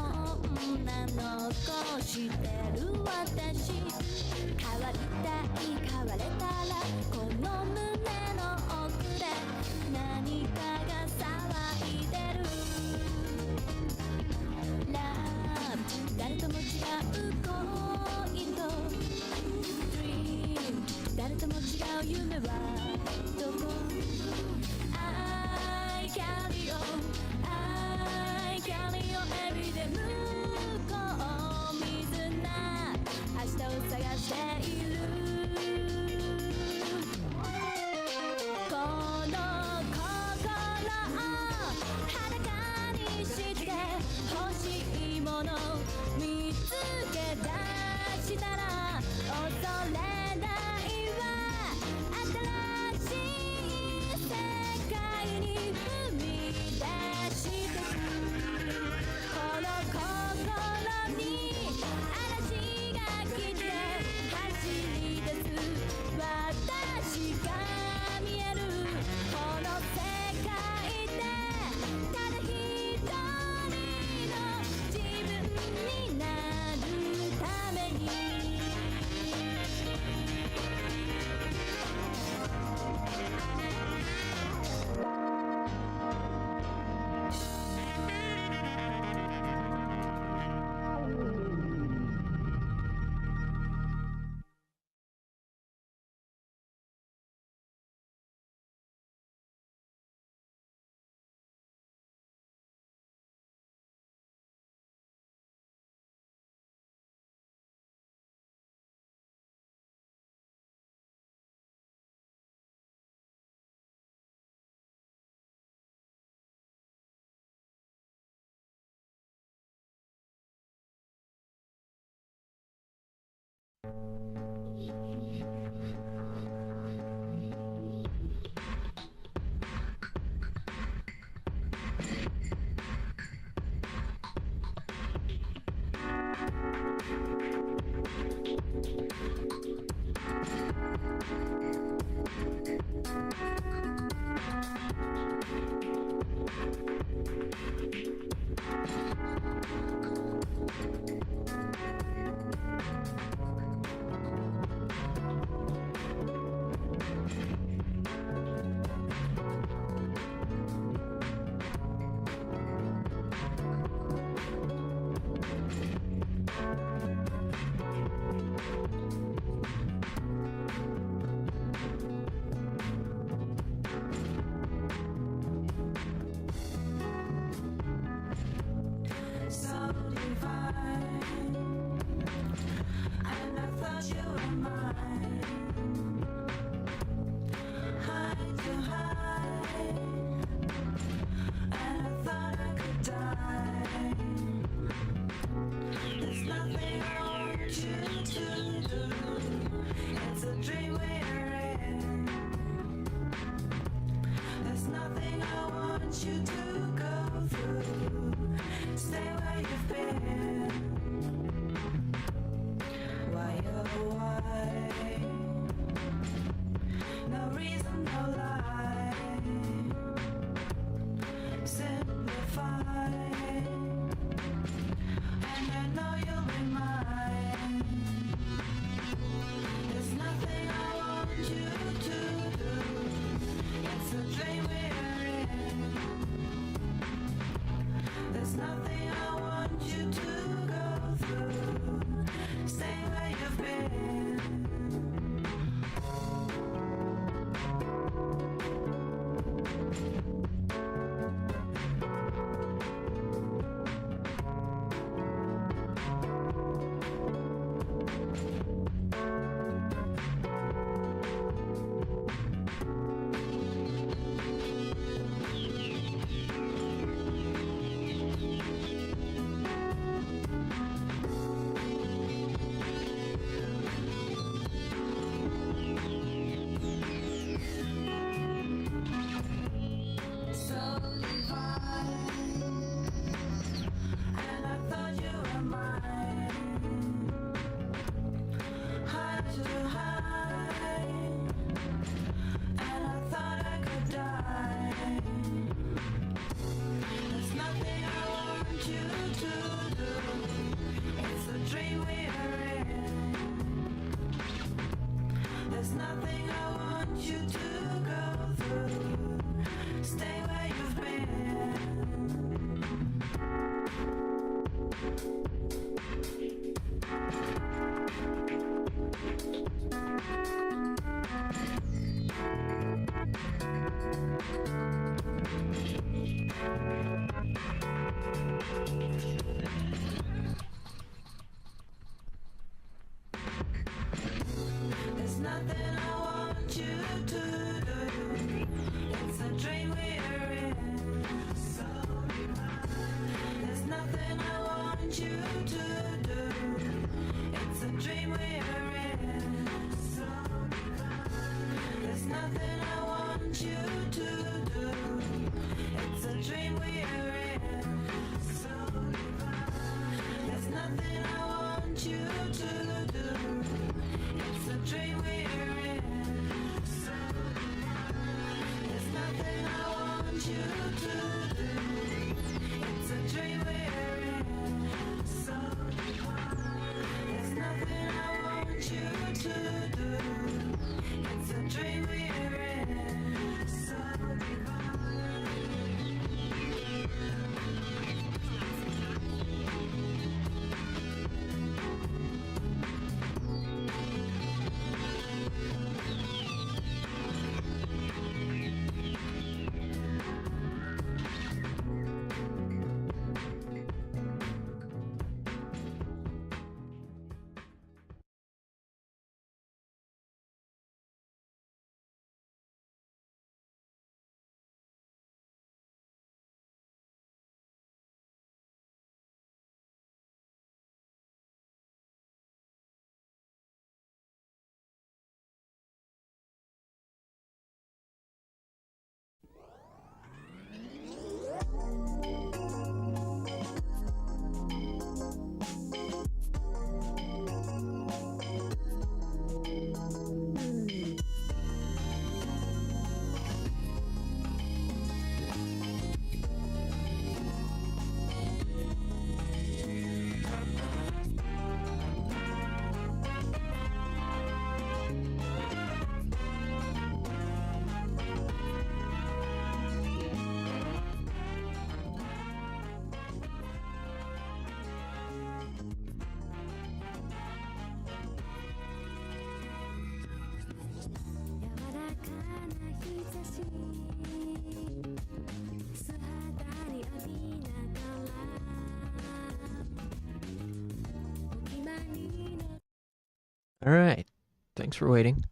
All right. Thanks for waiting.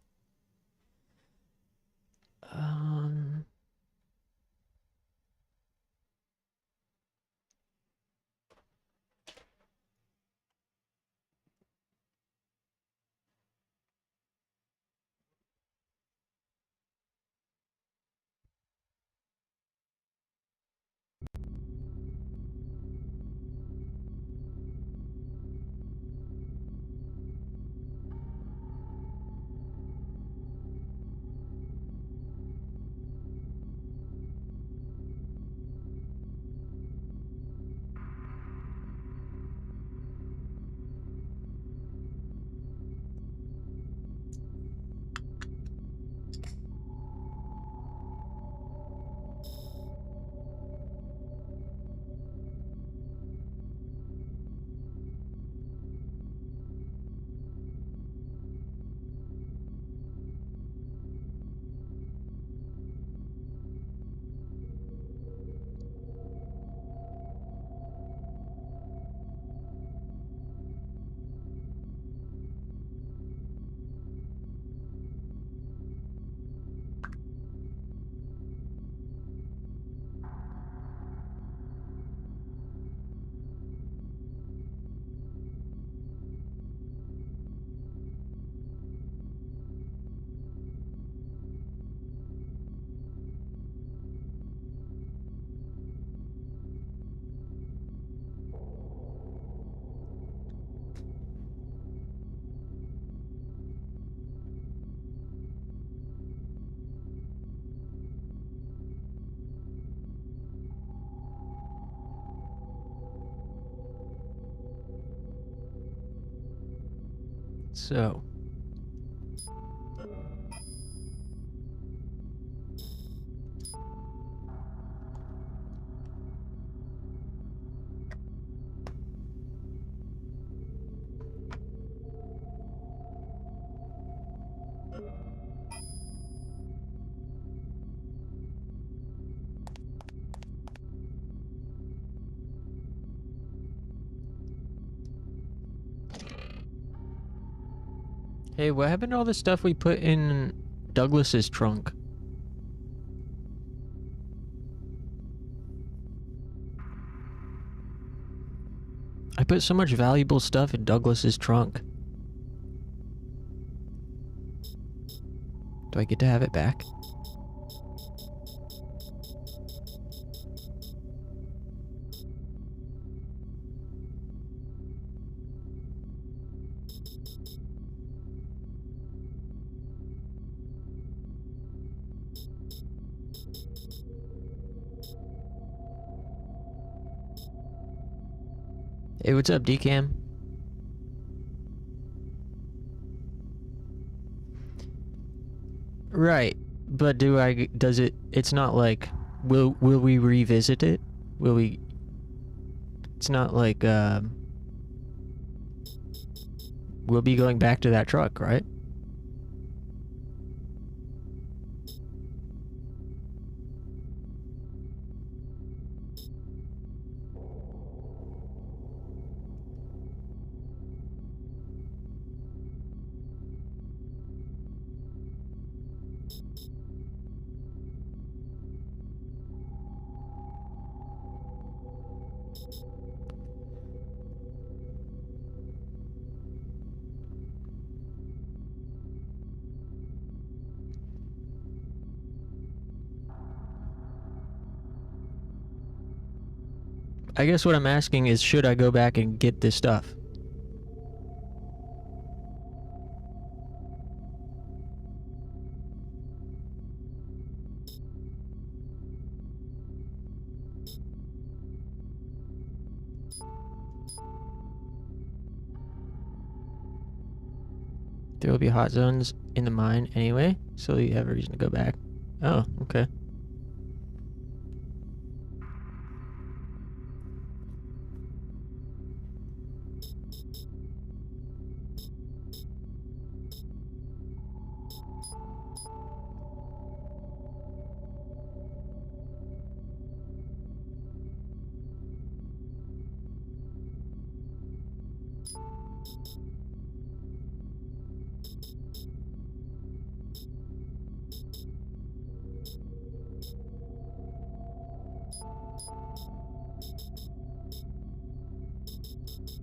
So. Hey, what happened to all the stuff we put in Douglas's trunk? I put so much valuable stuff in Douglas's trunk. Do I get to have it back? Hey, what's up, Decam? Right, but does it, it's not like, will we revisit it? Will we, it's not like, we'll be going back to that truck, right? I guess what I'm asking is, should I go back and get this stuff? There will be hot zones in the mine anyway, so you have a reason to go back. Oh, okay.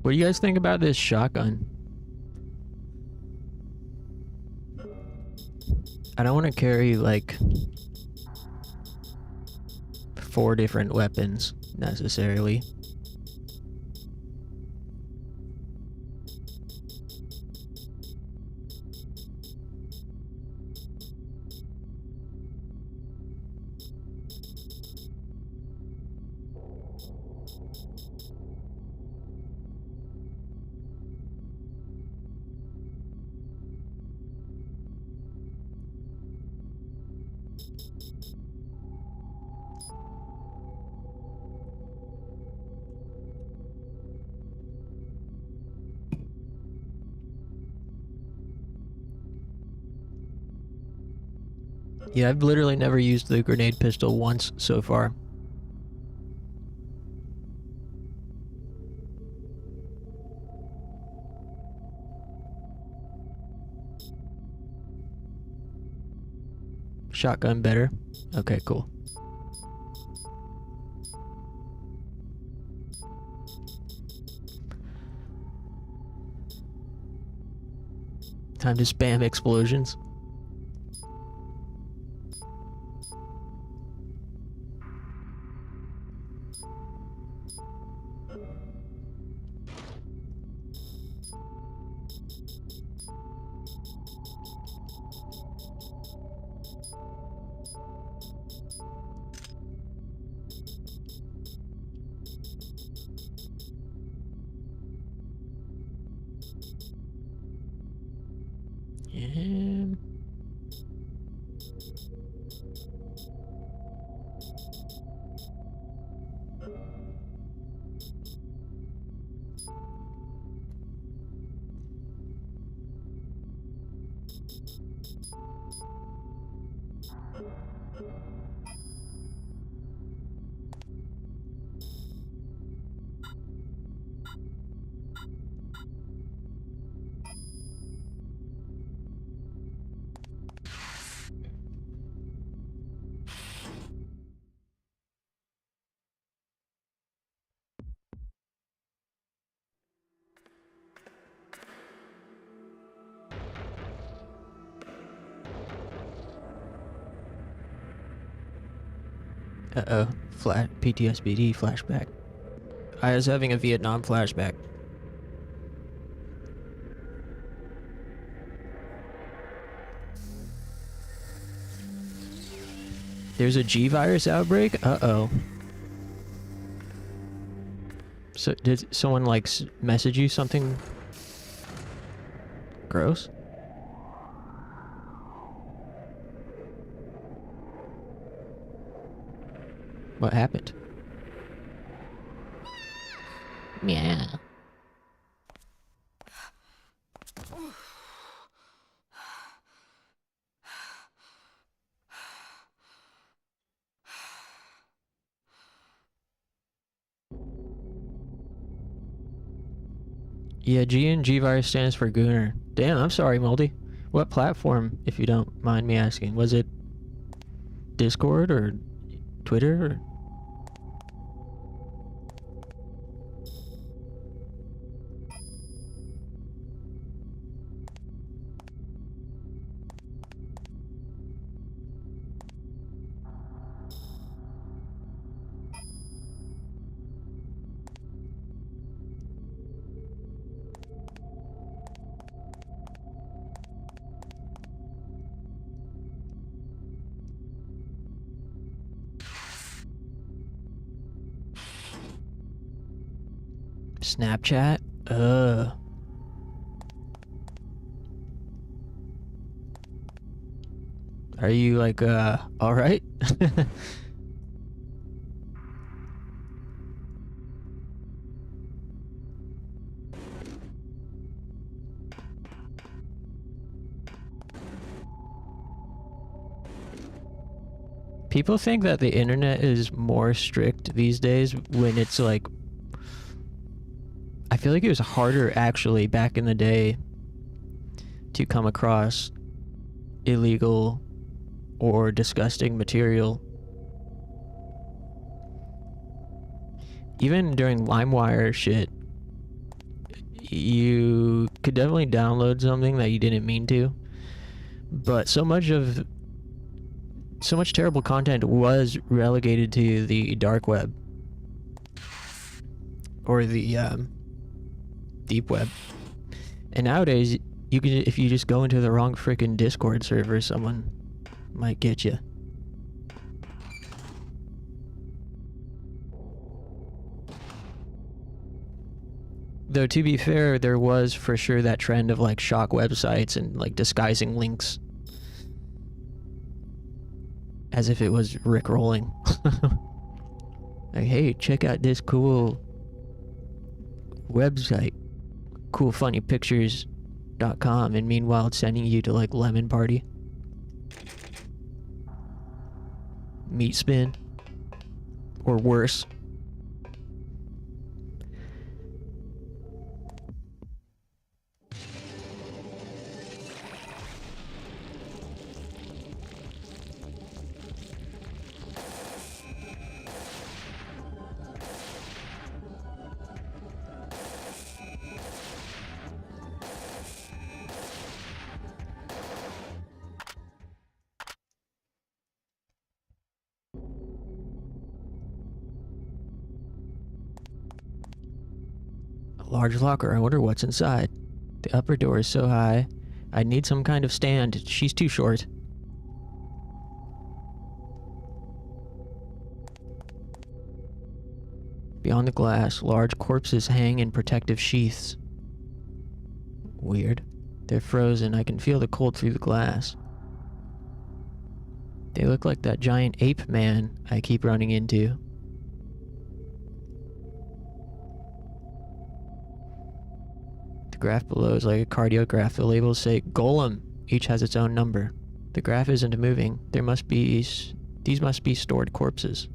What do you guys think about this shotgun? I don't want to carry, like, 4 different weapons, necessarily. Yeah, I've literally never used the grenade pistol once so far. Shotgun better? Okay, cool. Time to spam explosions. Uh-oh. PTSD flashback. I was having a Vietnam flashback. There's a G virus outbreak? Uh-oh. So, did someone, like, message you something gross? What happened? Yeah. Yeah, G and G virus stands for Gooner. Damn, I'm sorry, Moldy. What platform, if you don't mind me asking? Was it Discord or Twitter or... Snapchat? Are you, like, alright? People think that the internet is more strict these days when it's, like... I feel like it was harder, actually, back in the day to come across illegal or disgusting material. Even during LimeWire shit, you could definitely download something that you didn't mean to, but so much terrible content was relegated to the dark web or the deep web. And nowadays, you can, if you just go into the wrong freaking Discord server, someone might get you. Though, to be fair, there was for sure that trend of, like, shock websites and, like, disguising links as if it was Rickrolling. Like, hey, check out this cool website, coolfunnypictures.com, and meanwhile it's sending you to, like, Lemon Party, Meat Spin, or worse. Large locker, I wonder what's inside. The upper door is so high, I'd need some kind of stand. She's too short. Beyond the glass, large corpses hang in protective sheaths. Weird. They're frozen, I can feel the cold through the glass. They look like that giant ape man I keep running into. The graph below is like a cardiograph. The labels say Golem. Each has its own number. The graph isn't moving. There must be These must be stored corpses.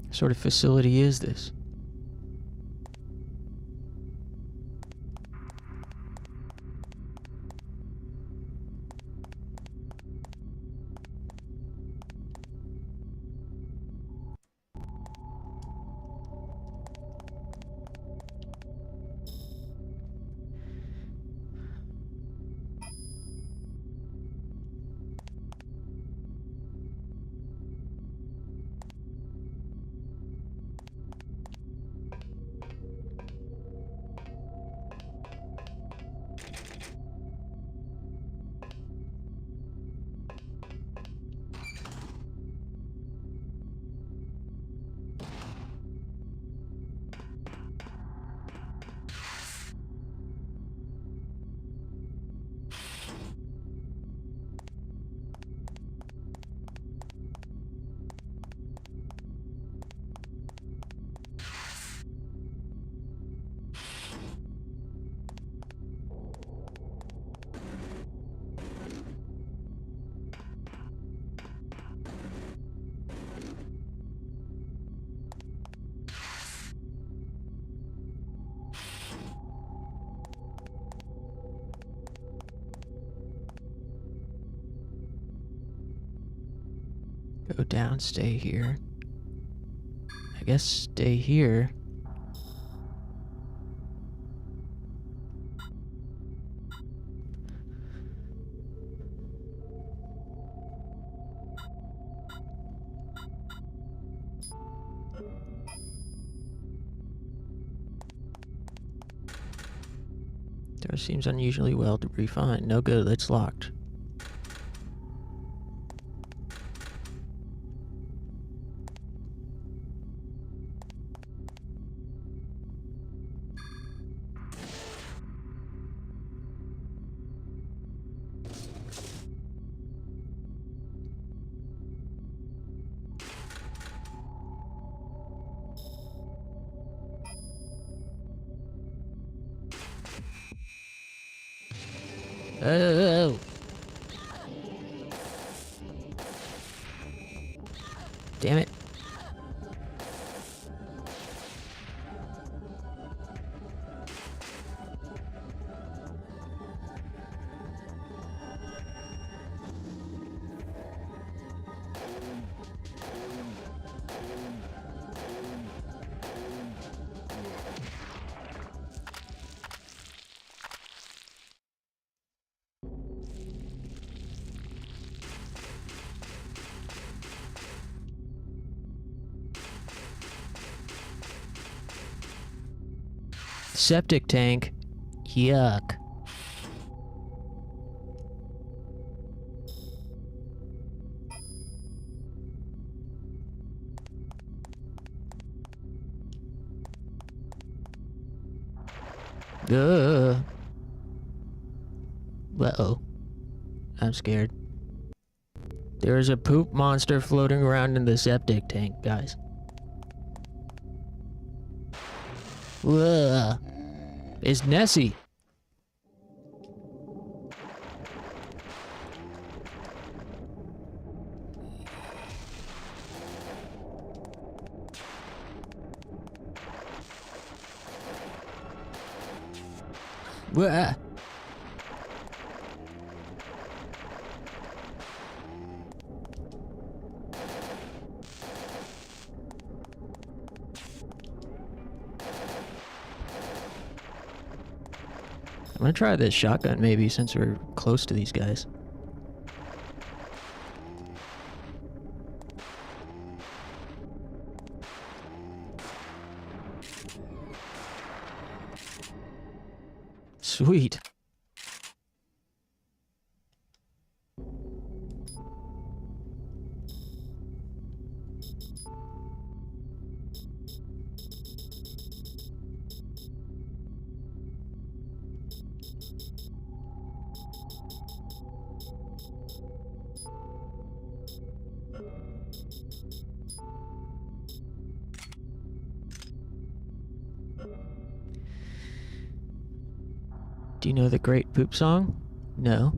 What sort of facility is this? Go down, stay here. I guess stay here. Door seems unusually well refined. No good, it's locked. Oh! Damn it. Septic tank. Yuck. Ugh. Uh-oh. I'm scared. There's a poop monster floating around in the septic tank, guys. Ugh. It's Nessie. Ugh. I'm gonna try this shotgun maybe since we're close to these guys. Sweet. Do you know the Great Poop Song? No.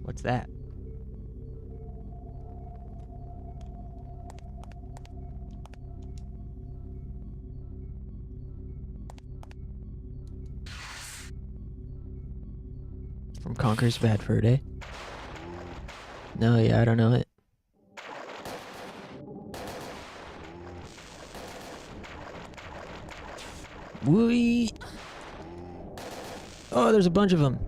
What's that? From Conker's Bad Fur Day? No, yeah, I don't know it. Whee! Oh, there's a bunch of them.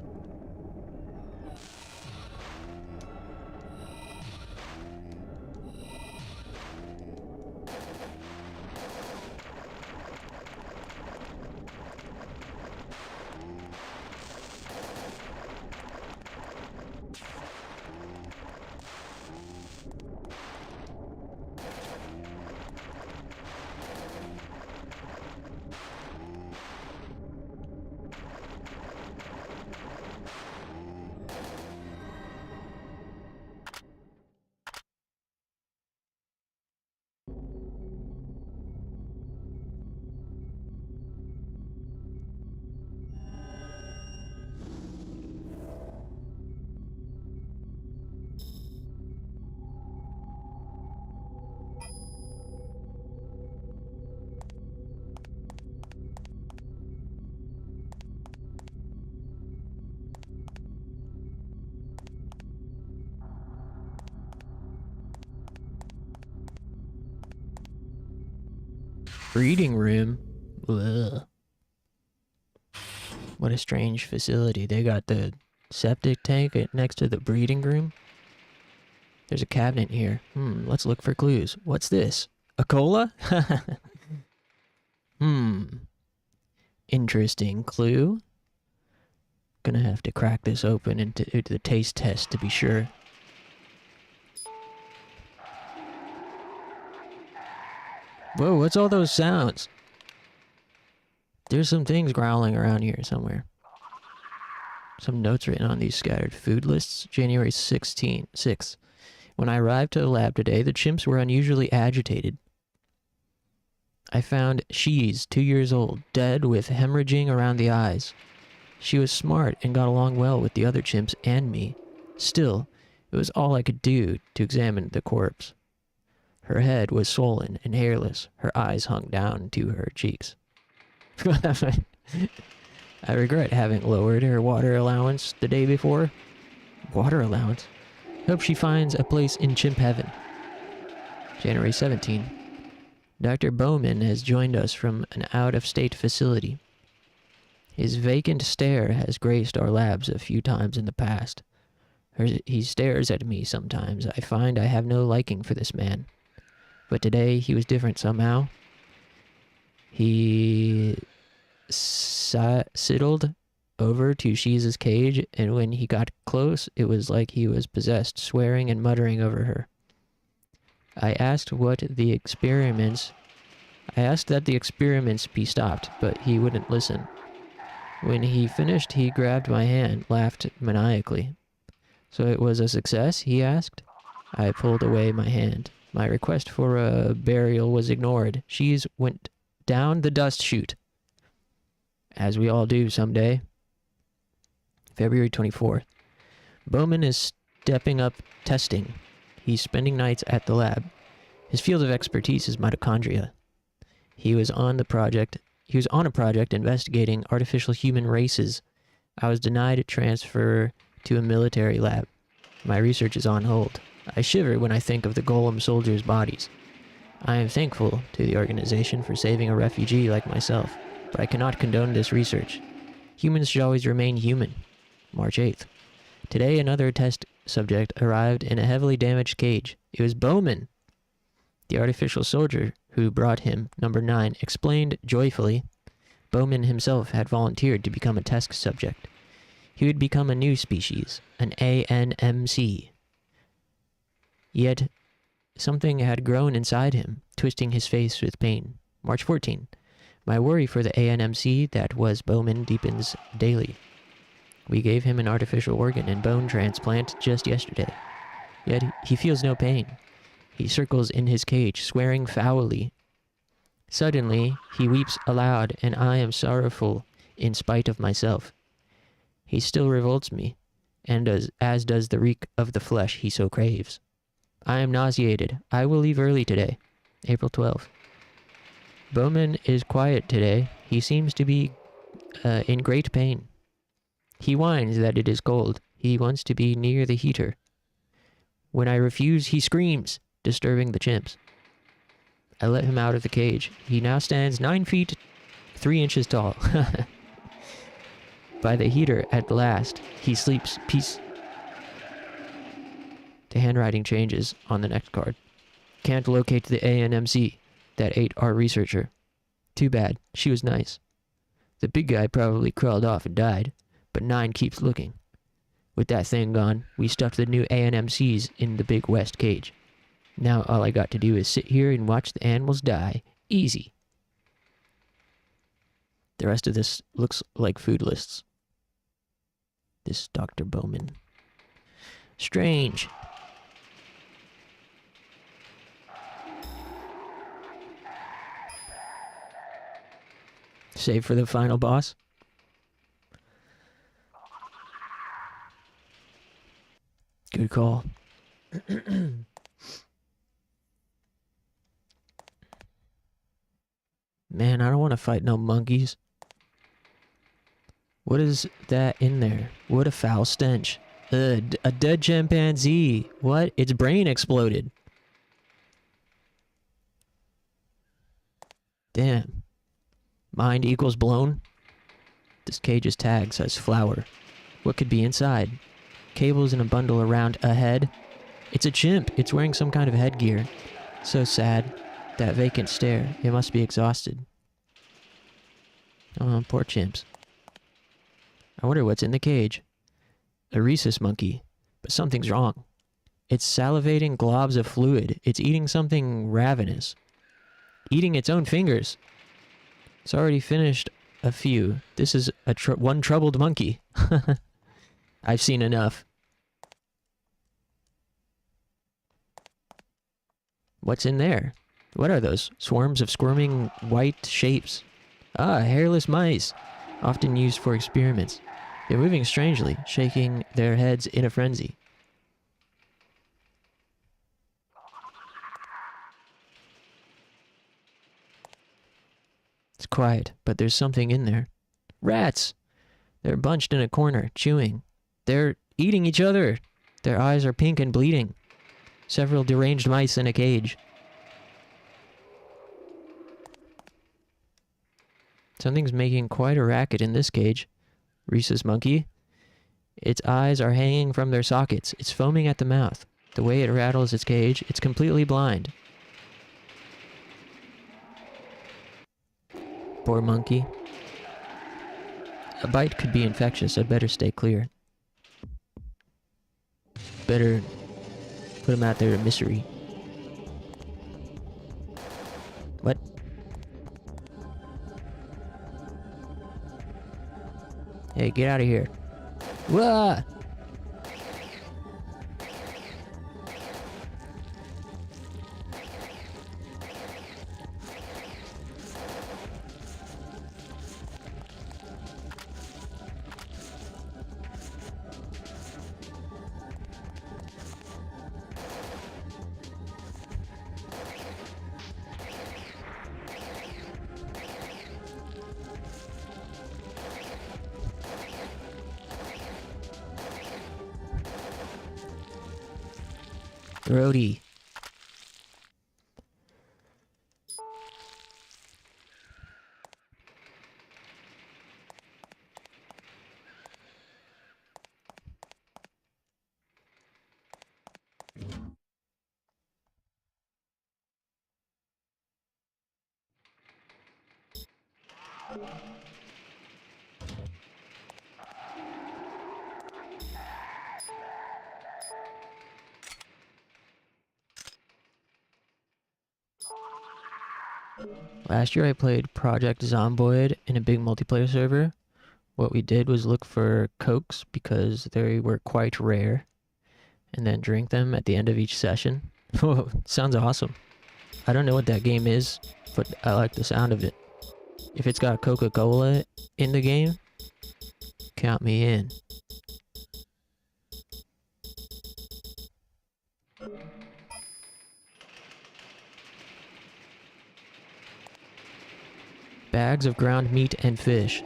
Breeding room? Ugh. What a strange facility. They got the septic tank next to the breeding room. There's a cabinet here. Let's look for clues. What's this? A cola? Interesting clue. Gonna have to crack this open and do the taste test to be sure. Whoa, what's all those sounds? There's some things growling around here somewhere. Some notes written on these scattered food lists. January 6. When I arrived to the lab today, the chimps were unusually agitated. I found She's 2 years old, dead with hemorrhaging around the eyes. She was smart and got along well with the other chimps and me. Still, it was all I could do to examine the corpse. Her head was swollen and hairless. Her eyes hung down to her cheeks. I regret having lowered her water allowance the day before. Water allowance? Hope she finds a place in chimp heaven. January 17. Dr. Bowman has joined us from an out-of-state facility. His vacant stare has graced our labs a few times in the past. He stares at me sometimes. I find I have no liking for this man. But today, he was different somehow. He sidled over to Sheez's cage, and when he got close, it was like he was possessed, swearing and muttering over her. I asked that the experiments be stopped, but he wouldn't listen. When he finished, he grabbed my hand, laughed maniacally. So it was a success, he asked. I pulled away my hand. My request for a burial was ignored. She's went down the dust chute. As we all do someday. February 24th. Bowman is stepping up testing. He's spending nights at the lab. His field of expertise is mitochondria. He was on a project investigating artificial human races. I was denied a transfer to a military lab. My research is on hold. I shiver when I think of the golem soldiers' bodies. I am thankful to the organization for saving a refugee like myself, but I cannot condone this research. Humans should always remain human. March 8th. Today, another test subject arrived in a heavily damaged cage. It was Bowman. The artificial soldier who brought him, number 9, explained joyfully Bowman himself had volunteered to become a test subject. He would become a new species, an ANMC. Yet, something had grown inside him, twisting his face with pain. March 14. My worry for the ANMC that was Bowman deepens daily. We gave him an artificial organ and bone transplant just yesterday. Yet he feels no pain. He circles in his cage, swearing foully. Suddenly, he weeps aloud, and I am sorrowful in spite of myself. He still revolts me, and as does the reek of the flesh he so craves. I am nauseated. I will leave early today. April 12th. Bowman is quiet today. He seems to be in great pain. He whines that it is cold. He wants to be near the heater. When I refuse, he screams, disturbing the chimps. I let him out of the cage. He now stands 9 feet 3 inches tall. By the heater at last, he sleeps peace. The handwriting changes on the next card. Can't locate the ANMC that ate our researcher. Too bad. She was nice. The big guy probably crawled off and died, but 9 keeps looking. With that thing gone, we stuffed the new ANMCs in the big west cage. Now all I got to do is sit here and watch the animals die. Easy. The rest of this looks like food lists. This Dr. Bowman. Strange. Save for the final boss. Good call. Man, I don't want to fight no monkeys. What is that in there? What a foul stench. A dead chimpanzee. What? Its brain exploded. Damn. Mind equals blown? This cage's tag says flower. What could be inside? Cables in a bundle around a head? It's a chimp. It's wearing some kind of headgear. So sad. That vacant stare. It must be exhausted. Oh, poor chimps. I wonder what's in the cage. A rhesus monkey. But something's wrong. It's salivating globs of fluid. It's eating something ravenous. Eating its own fingers. It's already finished a few. This is one troubled monkey. I've seen enough. What's in there? What are those? Swarms of squirming white shapes. Ah, hairless mice. Often used for experiments. They're moving strangely, shaking their heads in a frenzy. It's quiet, but there's something in there. Rats! They're bunched in a corner, chewing. They're eating each other. Their eyes are pink and bleeding. Several deranged mice in a cage. Something's making quite a racket in this cage. Rhesus monkey. Its eyes are hanging from their sockets. It's foaming at the mouth. The way it rattles its cage, it's completely blind. Poor monkey. A bite could be infectious. I'd better stay clear. Better put him out there in misery. What? Hey, get out of here. Whoa! Grody. Last year I played Project Zomboid in a big multiplayer server. What we did was look for cokes because they were quite rare, and then drink them at the end of each session. Oh, sounds awesome. I don't know what that game is, but I like the sound of it. If it's got Coca-Cola in the game, count me in. Bags of ground meat and fish.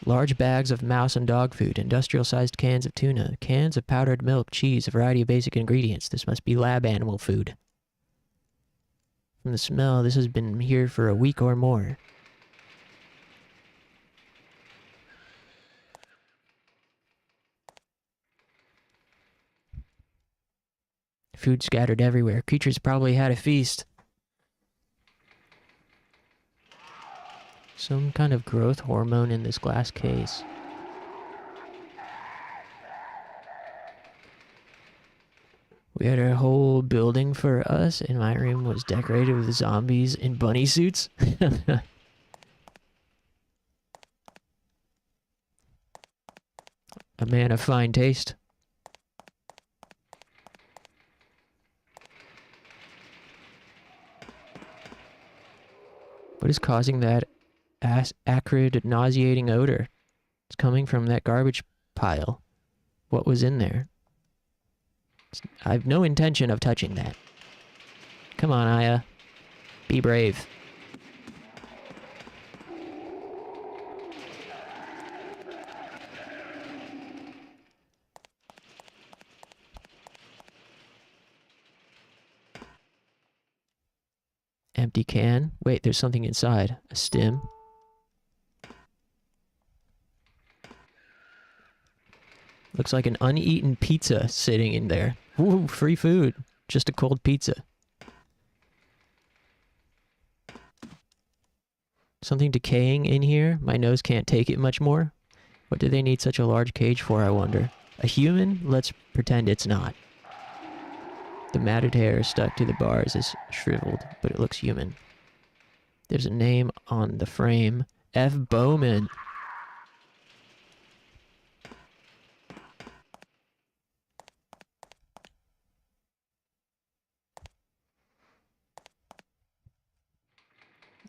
Large bags of mouse and dog food, industrial-sized cans of tuna, cans of powdered milk, cheese, a variety of basic ingredients. This must be lab animal food. From the smell, this has been here for a week or more. Food scattered everywhere. Creatures probably had a feast. Some kind of growth hormone in this glass case. We had a whole building for us, and my room was decorated with zombies in bunny suits. A man of fine taste. What is causing that acrid, nauseating odor? It's coming from that garbage pile. What was in there? I have no intention of touching that. Come on, Aya. Be brave. Empty can. Wait, there's something inside. A stem. Looks like an uneaten pizza sitting in there. Woo, free food. Just a cold pizza. Something decaying in here. My nose can't take it much more. What do they need such a large cage for, I wonder? A human? Let's pretend it's not. The matted hair stuck to the bars is shriveled, but it looks human. There's a name on the frame. F. Bowman.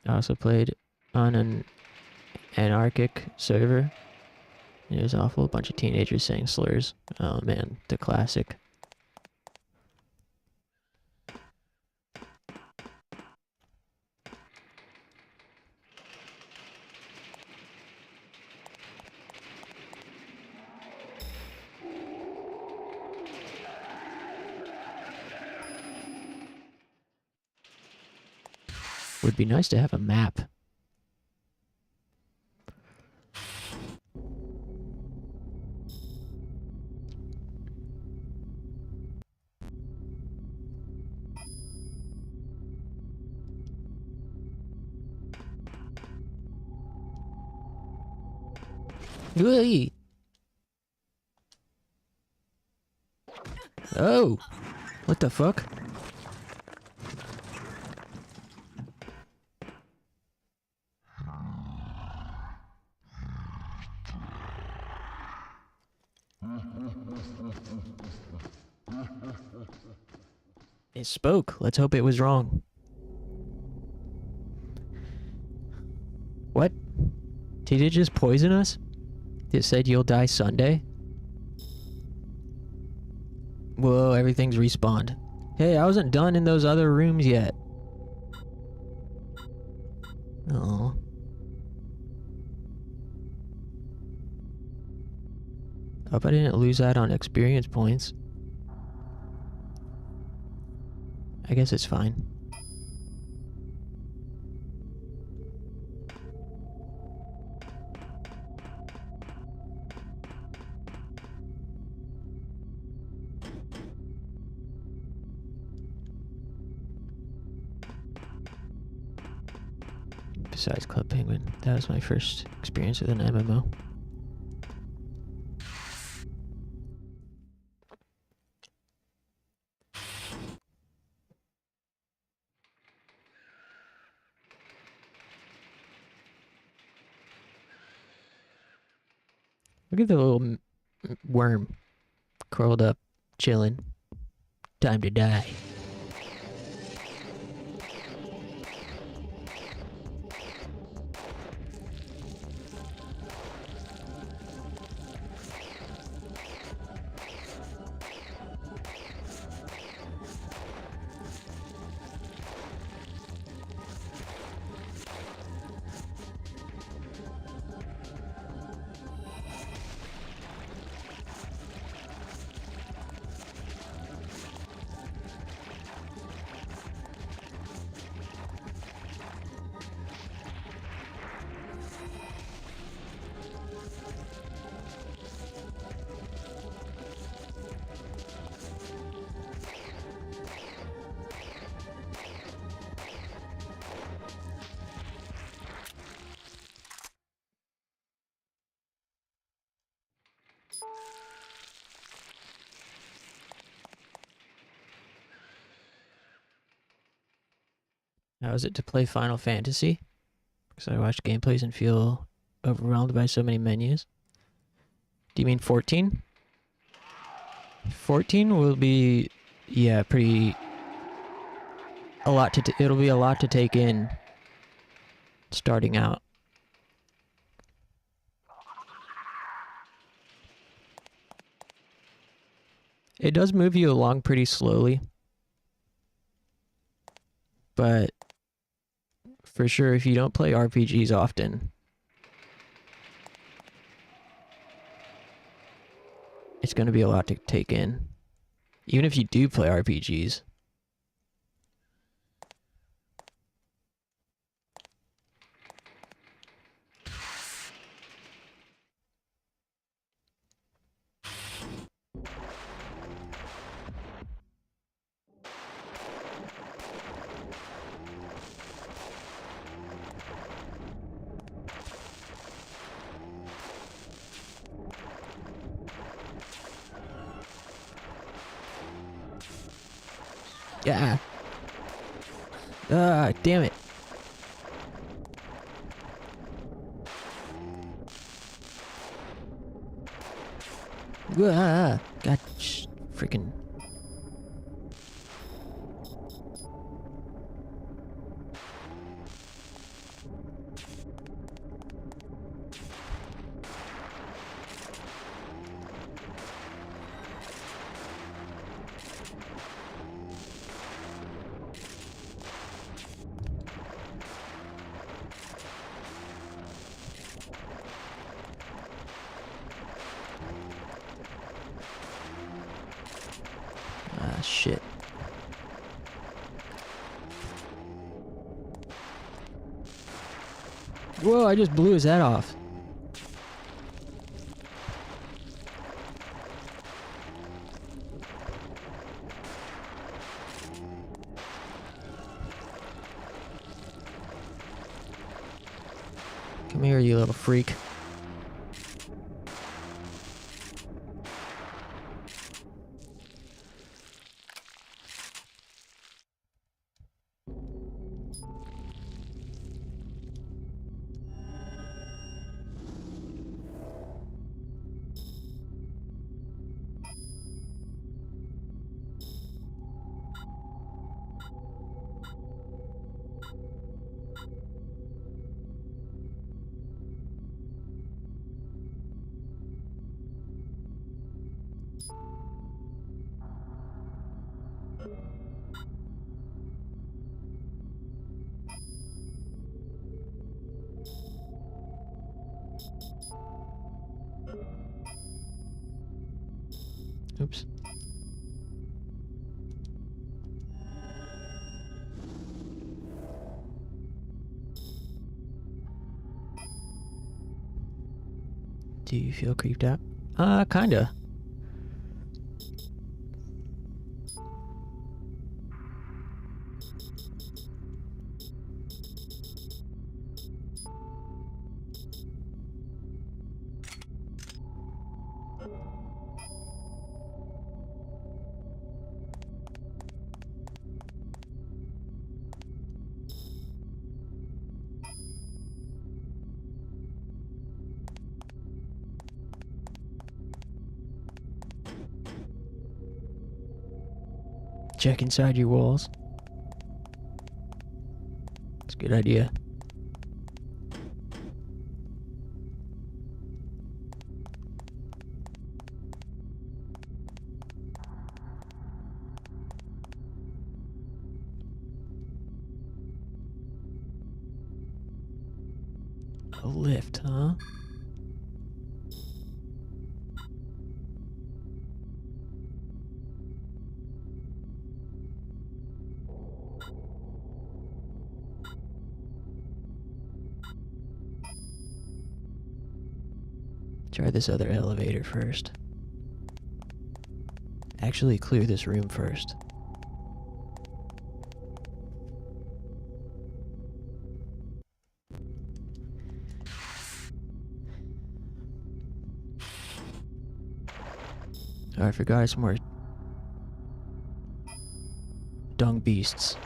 I also played on an anarchic server. It was awful. A bunch of teenagers saying slurs. Oh man, the classic. Would be nice to have a map. Whee! Oh! What the fuck? It spoke. Let's hope it was wrong. What? Did it just poison us? It said you'll die Sunday? Whoa, everything's respawned. Hey, I wasn't done in those other rooms yet. Oh. Hope I didn't lose that on experience points. I guess it's fine. Besides Club Penguin, that was my first experience with an MMO. Look at the little worm curled up, chilling. Time to die. How is it to play Final Fantasy? Because I watch gameplays and feel overwhelmed by so many menus. Do you mean 14? 14 will be, yeah, pretty... a lot to... it'll be a lot to take in starting out. It does move you along pretty slowly. But for sure, if you don't play RPGs often, it's going to be a lot to take in. Even if you do play RPGs. Yeah. Ah, damn it. Ah, God, freaking. Ah, shit. Whoa, I just blew his head off. Come here, you little freak. Oops. Do you feel creeped out? Kinda. check inside your walls. It's a good idea. A lift, huh? Try this other elevator first. Actually, clear this room first. Oh, I forgot some more dung beasts.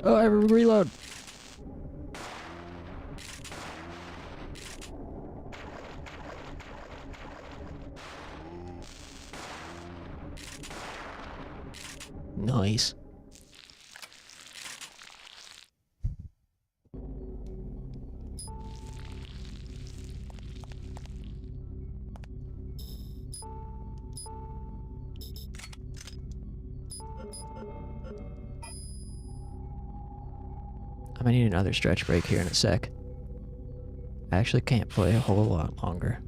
Oh, I reload. Nice. I'm gonna need another stretch break here in a sec. I actually can't play a whole lot longer.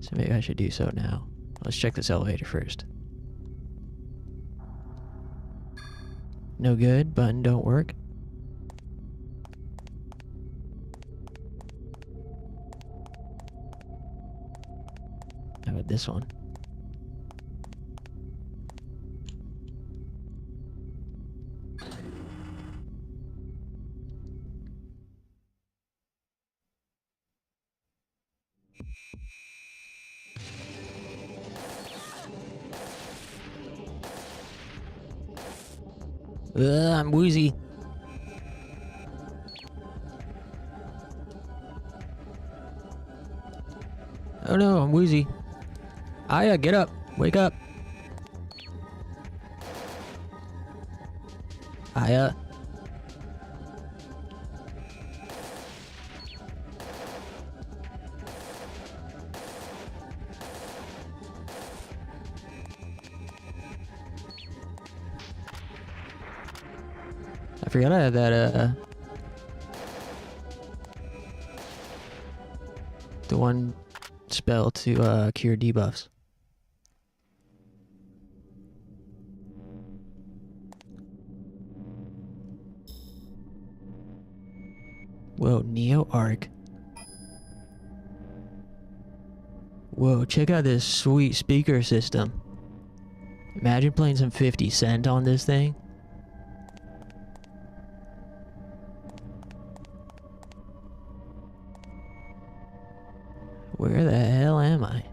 So maybe I should do so now. Let's check this elevator first. No good, button don't work. How about this one? I'm woozy. Oh no, I'm woozy. Aya, get up. Wake up. Aya. I forgot I had that, the one spell to, cure debuffs. Whoa, Neo Arc. Whoa, check out this sweet speaker system. Imagine playing some 50 Cent on this thing. Where the hell am I?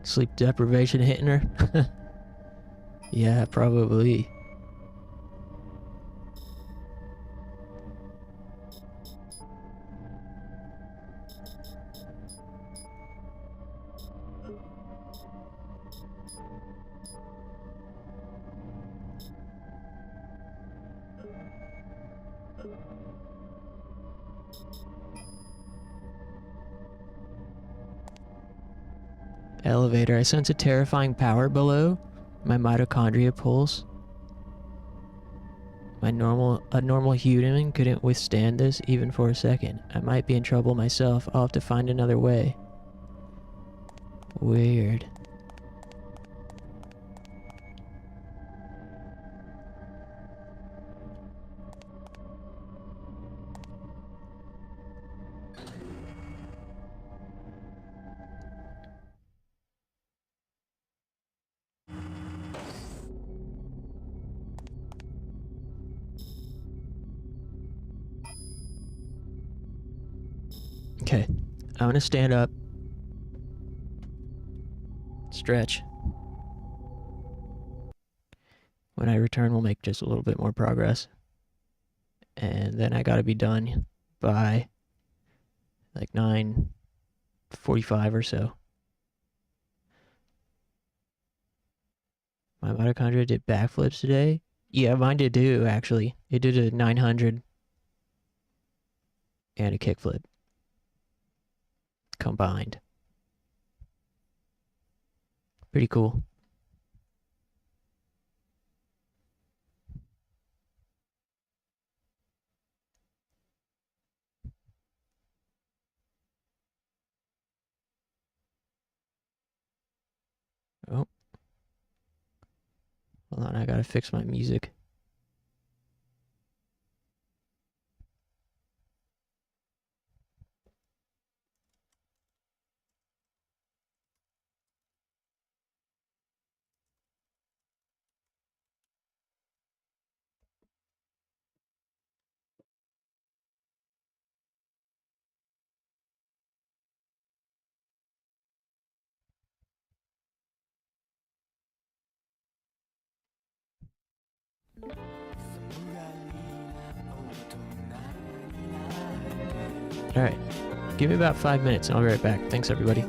Sleep deprivation hitting her? Yeah, probably. Elevator. I sense a terrifying power below. My mitochondria pulse. A normal human couldn't withstand this even for a second. I might be in trouble myself. I'll have to find another way. Weird. Okay, I'm gonna stand up, stretch. When I return, we'll make just a little bit more progress. And then I gotta be done by like 9:45 or so. My mitochondria did backflips today. Yeah, mine did too, actually. It did a 900 and a kickflip combined. Pretty cool. Oh. Hold on, I gotta fix my music. Alright, give me about 5 minutes and I'll be right back. Thanks, everybody.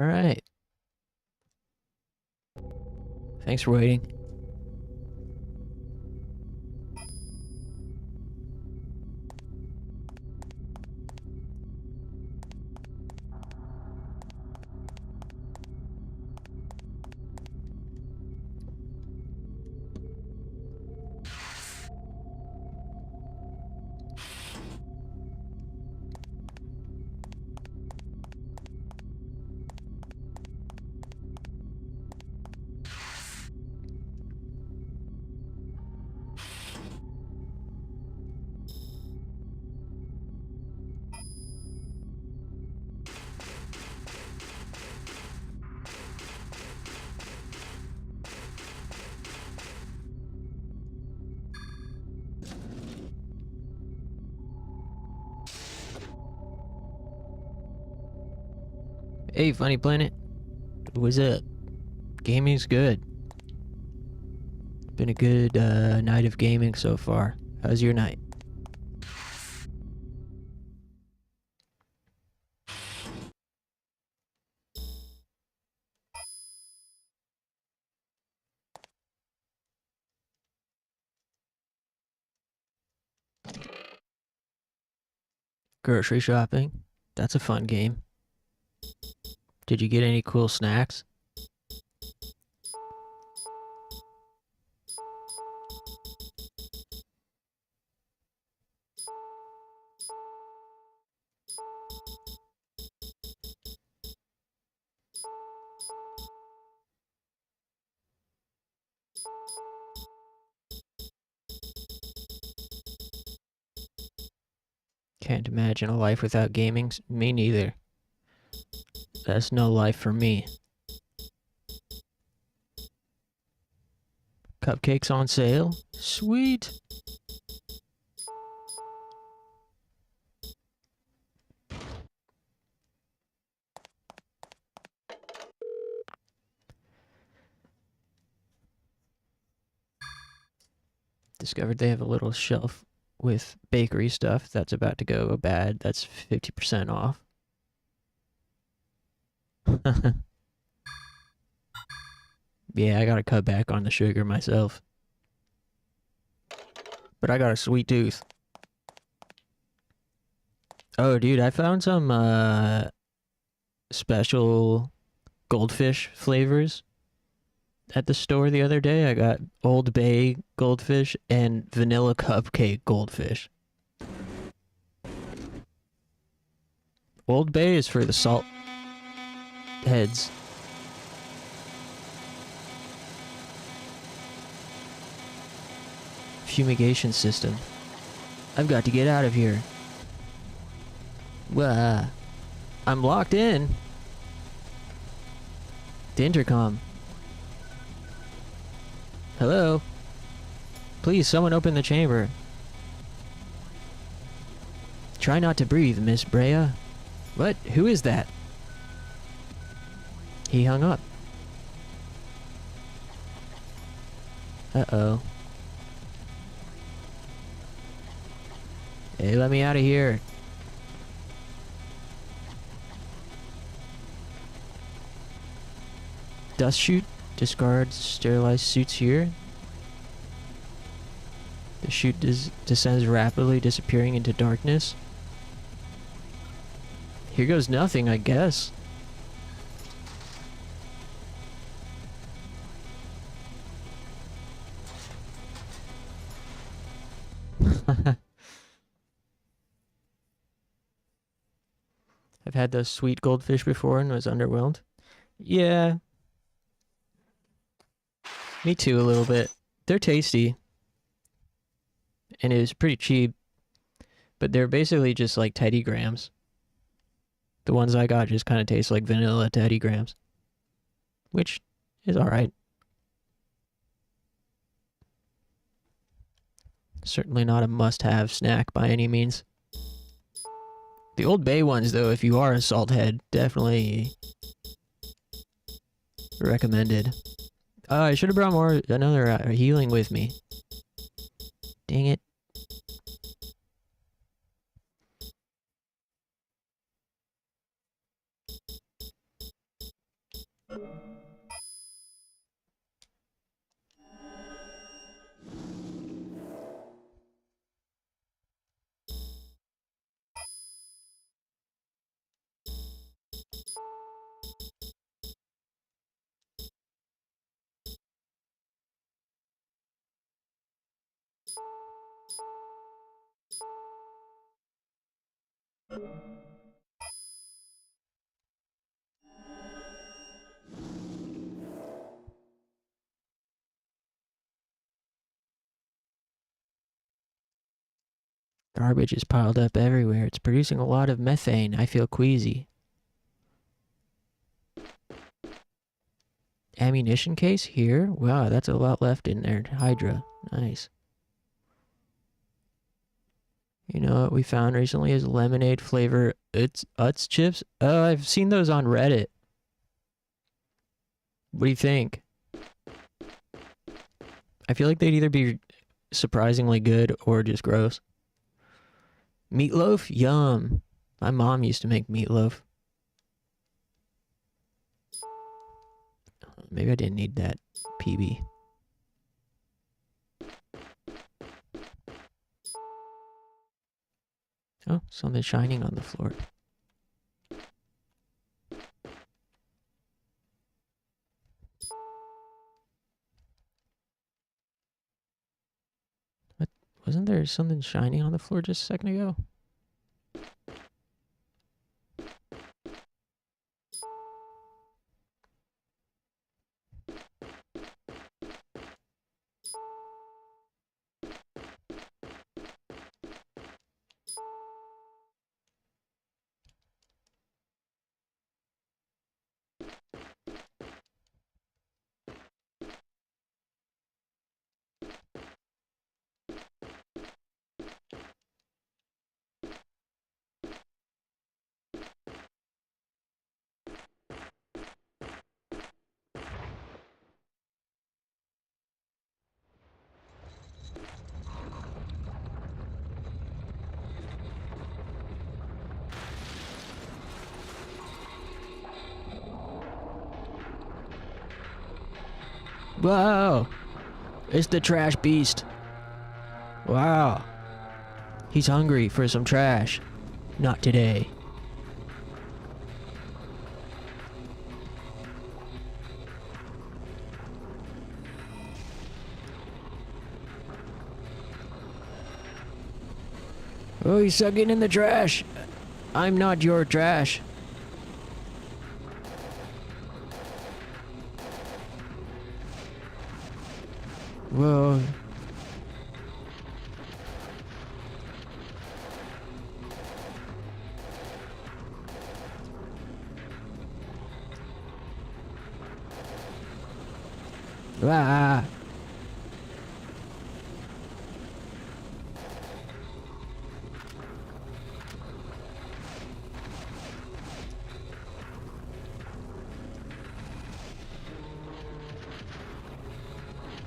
Alright. Thanks for waiting. Hey, Funny Planet. What's up? Gaming's good. Been a good night of gaming so far. How's your night? Grocery shopping. That's a fun game. Did you get any cool snacks? Can't imagine a life without gaming. Me neither. That's no life for me. Cupcakes on sale? Sweet! Discovered they have a little shelf with bakery stuff that's about to go bad. That's 50% off. Yeah, I gotta cut back on the sugar myself. But I got a sweet tooth. Oh, dude, I found some special goldfish flavors at the store the other day. I got Old Bay goldfish and vanilla cupcake goldfish. Old Bay is for the salt heads. Fumigation system. I've got to get out of here. I'm locked in. The intercom. Hello? Please, someone open the chamber. Try not to breathe, Miss Brea. What? Who is that? He hung up. Uh-oh. Hey, let me out of here. Dust chute. Discard sterilized suits here. The chute descends rapidly, disappearing into darkness. Here goes nothing, I guess. I've had those sweet goldfish before and was underwhelmed. Yeah. Me too, a little bit. They're tasty. And it was pretty cheap. But they're basically just like Teddy Grahams. The ones I got just kind of taste like vanilla Teddy Grahams. Which is alright. Certainly not a must-have snack by any means. The Old Bay ones, though, if you are a salt head, definitely recommended. I should have brought another healing with me. Dang it. Garbage is piled up everywhere. It's producing a lot of methane. I feel queasy. Ammunition case here? Wow, that's a lot left in there. Hydra. Nice. You know what we found recently is lemonade flavor Utz chips. Oh, I've seen those on Reddit. What do you think? I feel like they'd either be surprisingly good or just gross. Meatloaf? Yum. My mom used to make meatloaf. Maybe I didn't need that PB. Oh, something shining on the floor. What? Wasn't there something shining on the floor just a second ago? Whoa! It's the trash beast. Wow. He's hungry for some trash. Not today. Oh, he's sucking in the trash. I'm not your trash. Whoa. Ah.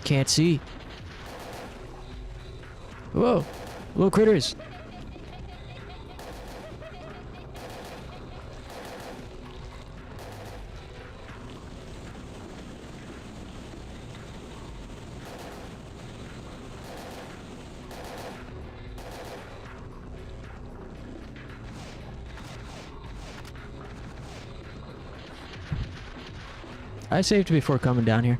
Can't see. Whoa, little critters. I saved before coming down here.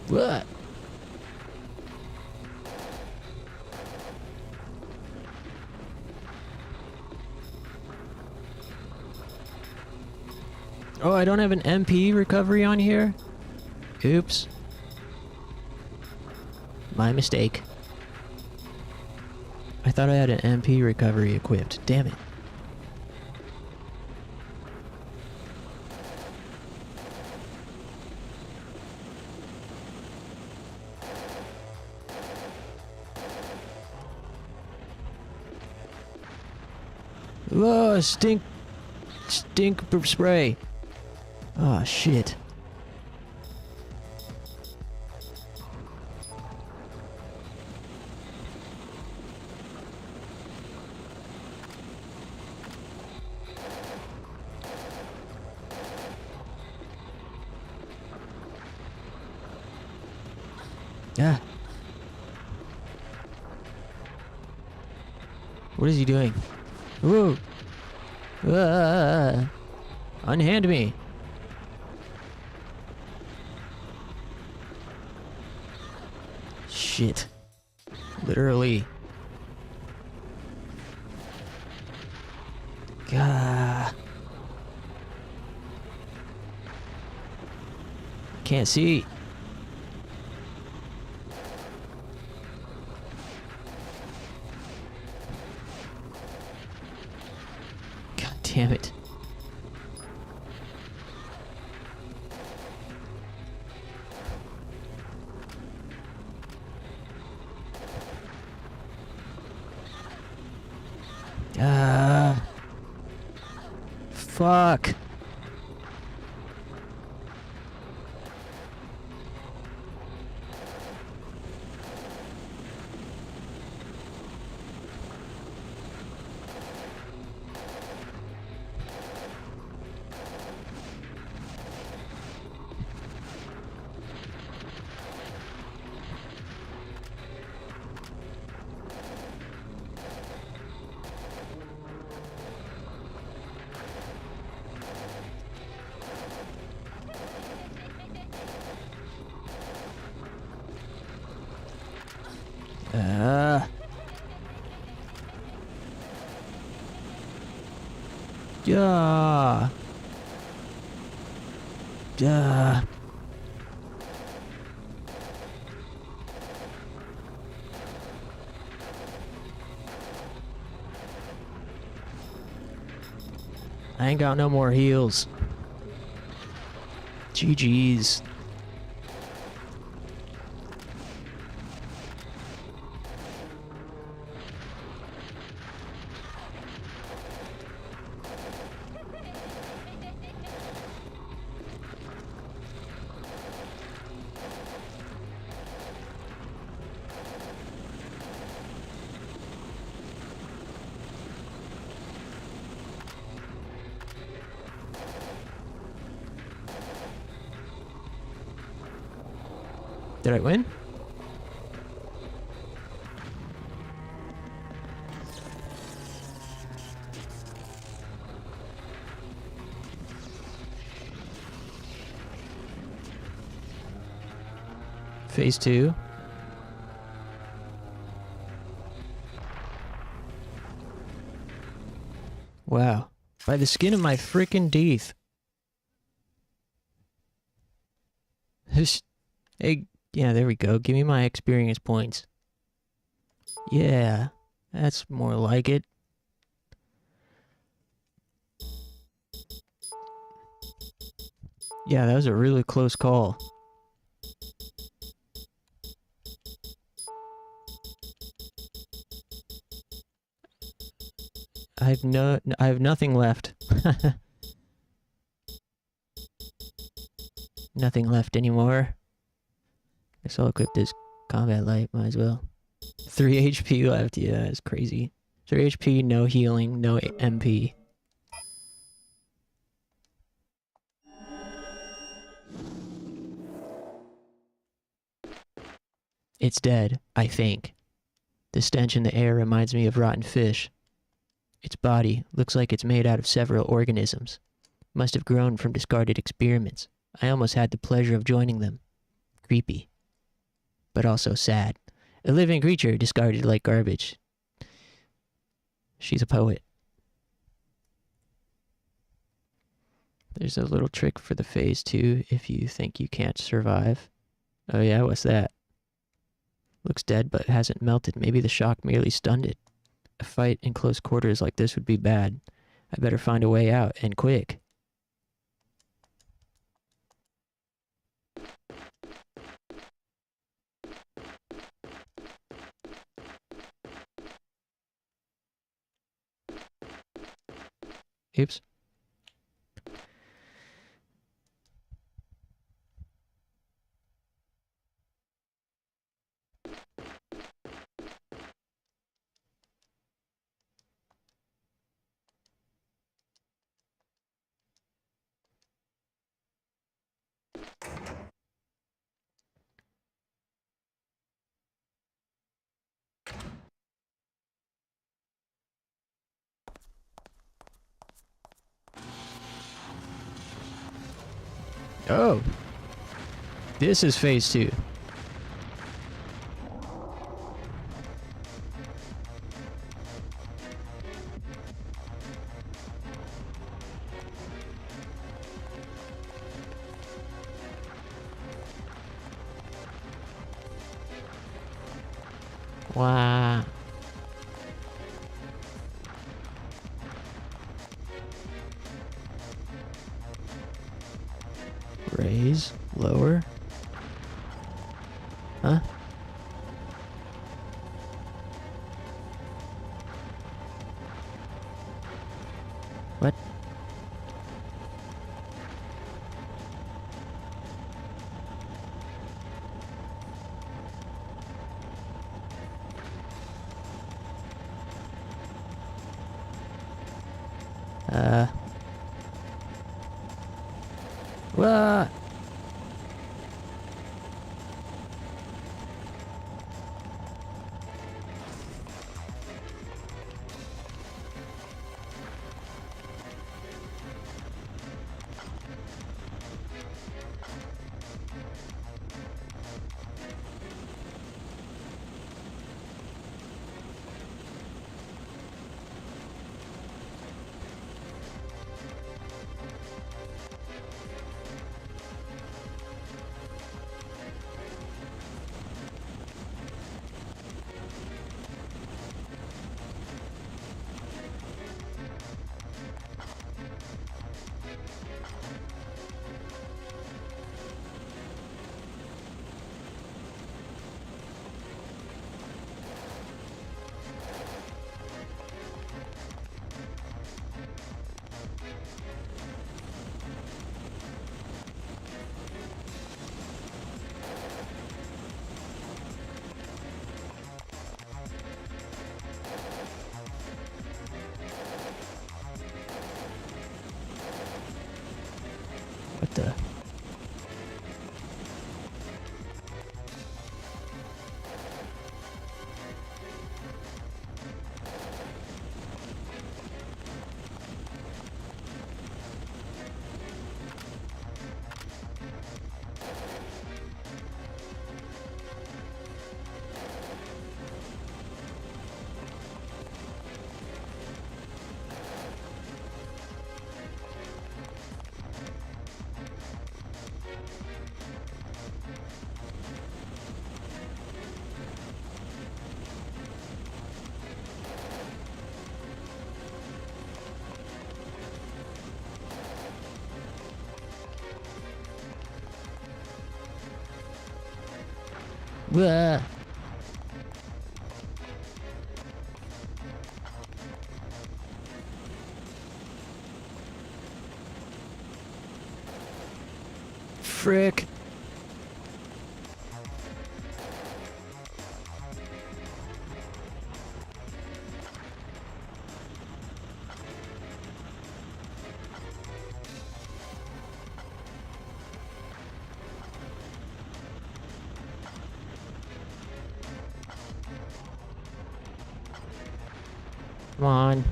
What? Oh, I don't have an MP recovery on here? Oops. My mistake. I thought I had an MP recovery equipped. Damn it. Whoa, stink spray. Oh, shit. Ah. What is he doing? Whoa! Unhand me! Shit. Literally. Gah. Can't see. God damn it. Fuck. Yeah. Yeah. I ain't got no more heals. GG's. Did I win? Phase 2. Wow. By the skin of my frickin' teeth. Hey, yeah, there we go. Give me my experience points. Yeah, that's more like it. Yeah, that was a really close call. I have nothing left. Nothing left anymore. Guess I'll equip this combat light, might as well. 3 HP left, yeah, that's crazy. 3 HP, no healing, no MP. It's dead, I think. The stench in the air reminds me of rotten fish. Its body looks like it's made out of several organisms. Must have grown from discarded experiments. I almost had the pleasure of joining them. Creepy. But also sad. A living creature discarded like garbage. She's a poet. There's a little trick for the phase 2 if you think you can't survive. Oh yeah, what's that? Looks dead but hasn't melted. Maybe the shock merely stunned it. A fight in close quarters like this would be bad. I better find a way out, and quick. Oops. Oh. This is phase 2. Wow. Raise, lower. Huh? What? What? What the? Wah. Frick. Come on.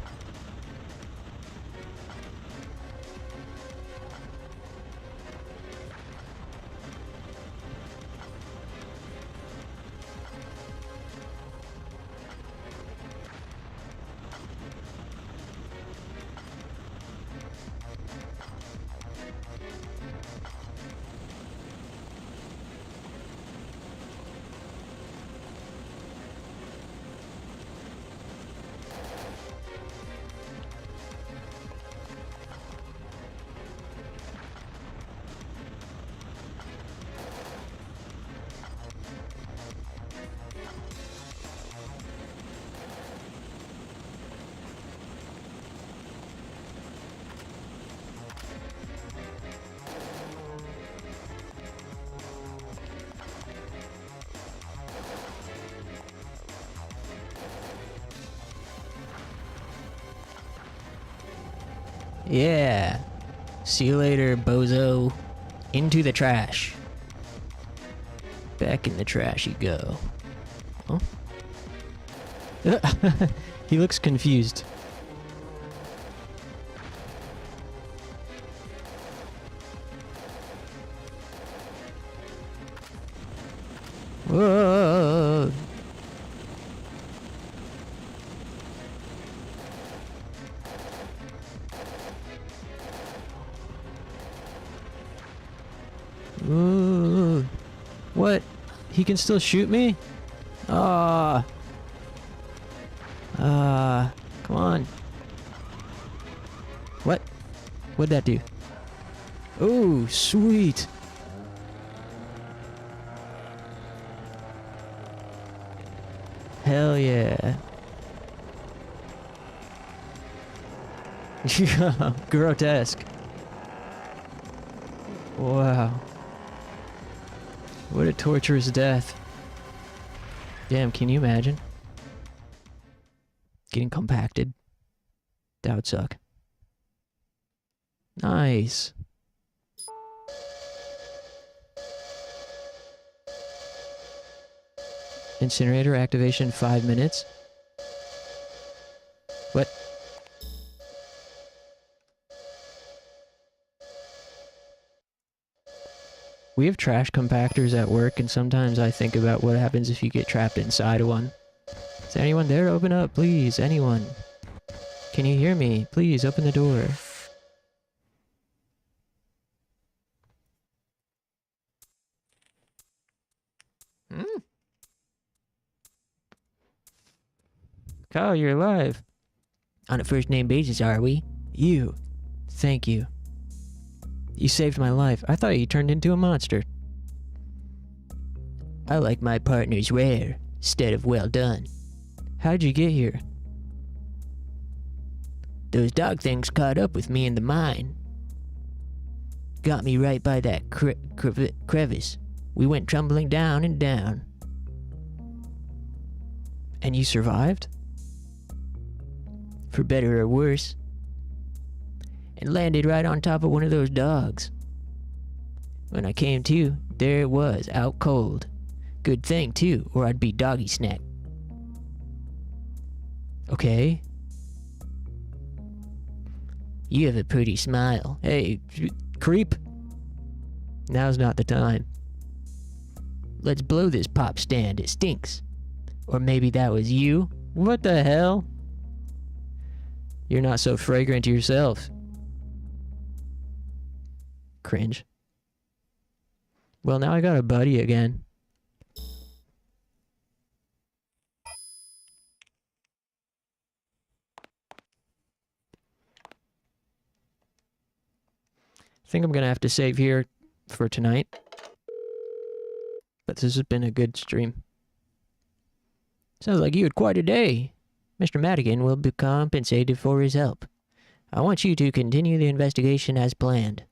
Yeah. See you later, bozo. Into the trash. Back in the trash you go. Oh. He looks confused. Whoa. Ooh. What? He can still shoot me? Ah. Come on. What? What'd that do? Oh, sweet. Hell yeah. Grotesque. Wow. What a torturous death. Damn, can you imagine? Getting compacted. That would suck. Nice. Incinerator activation 5 minutes. What? We have trash compactors at work, and sometimes I think about what happens if you get trapped inside one. Is anyone there? Open up, please. Anyone. Can you hear me? Please, open the door. Kyle, you're alive. On a first-name basis, are we? You. Thank you. You saved my life. I thought you turned into a monster. I like my partners rare, instead of well done. How'd you get here? Those dog things caught up with me in the mine. Got me right by that crevice. We went tumbling down and down. And you survived? For better or worse. And landed right on top of one of those dogs. When I came to, there it was, out cold. Good thing, too, or I'd be doggy snack. Okay. You have a pretty smile. Hey, creep. Now's not the time. Let's blow this pop stand, it stinks. Or maybe that was you? What the hell? You're not so fragrant yourself. Cringe. Well, now I got a buddy again. I think I'm gonna have to save here for tonight. But this has been a good stream. Sounds like you had quite a day. Mr. Madigan will be compensated for his help. I want you to continue the investigation as planned.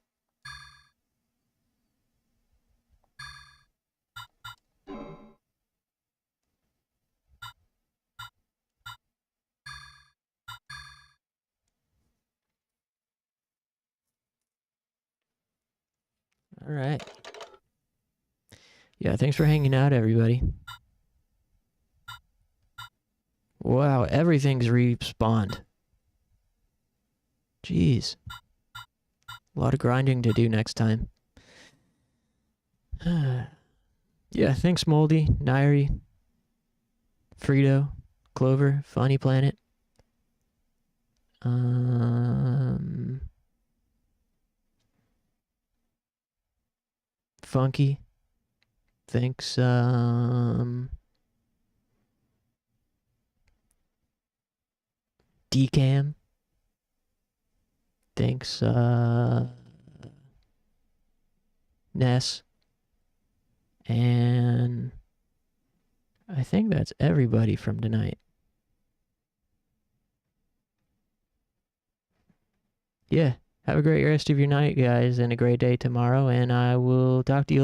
Alright. Yeah, thanks for hanging out, everybody. Wow, everything's respawned. Jeez. A lot of grinding to do next time. Yeah, thanks Moldy, Nairi, Frito, Clover, Funny Planet. Funky. Thanks, Decam. Thanks, Ness. And I think that's everybody from tonight. Yeah, have a great rest of your night, guys, and a great day tomorrow, and I will talk to you later.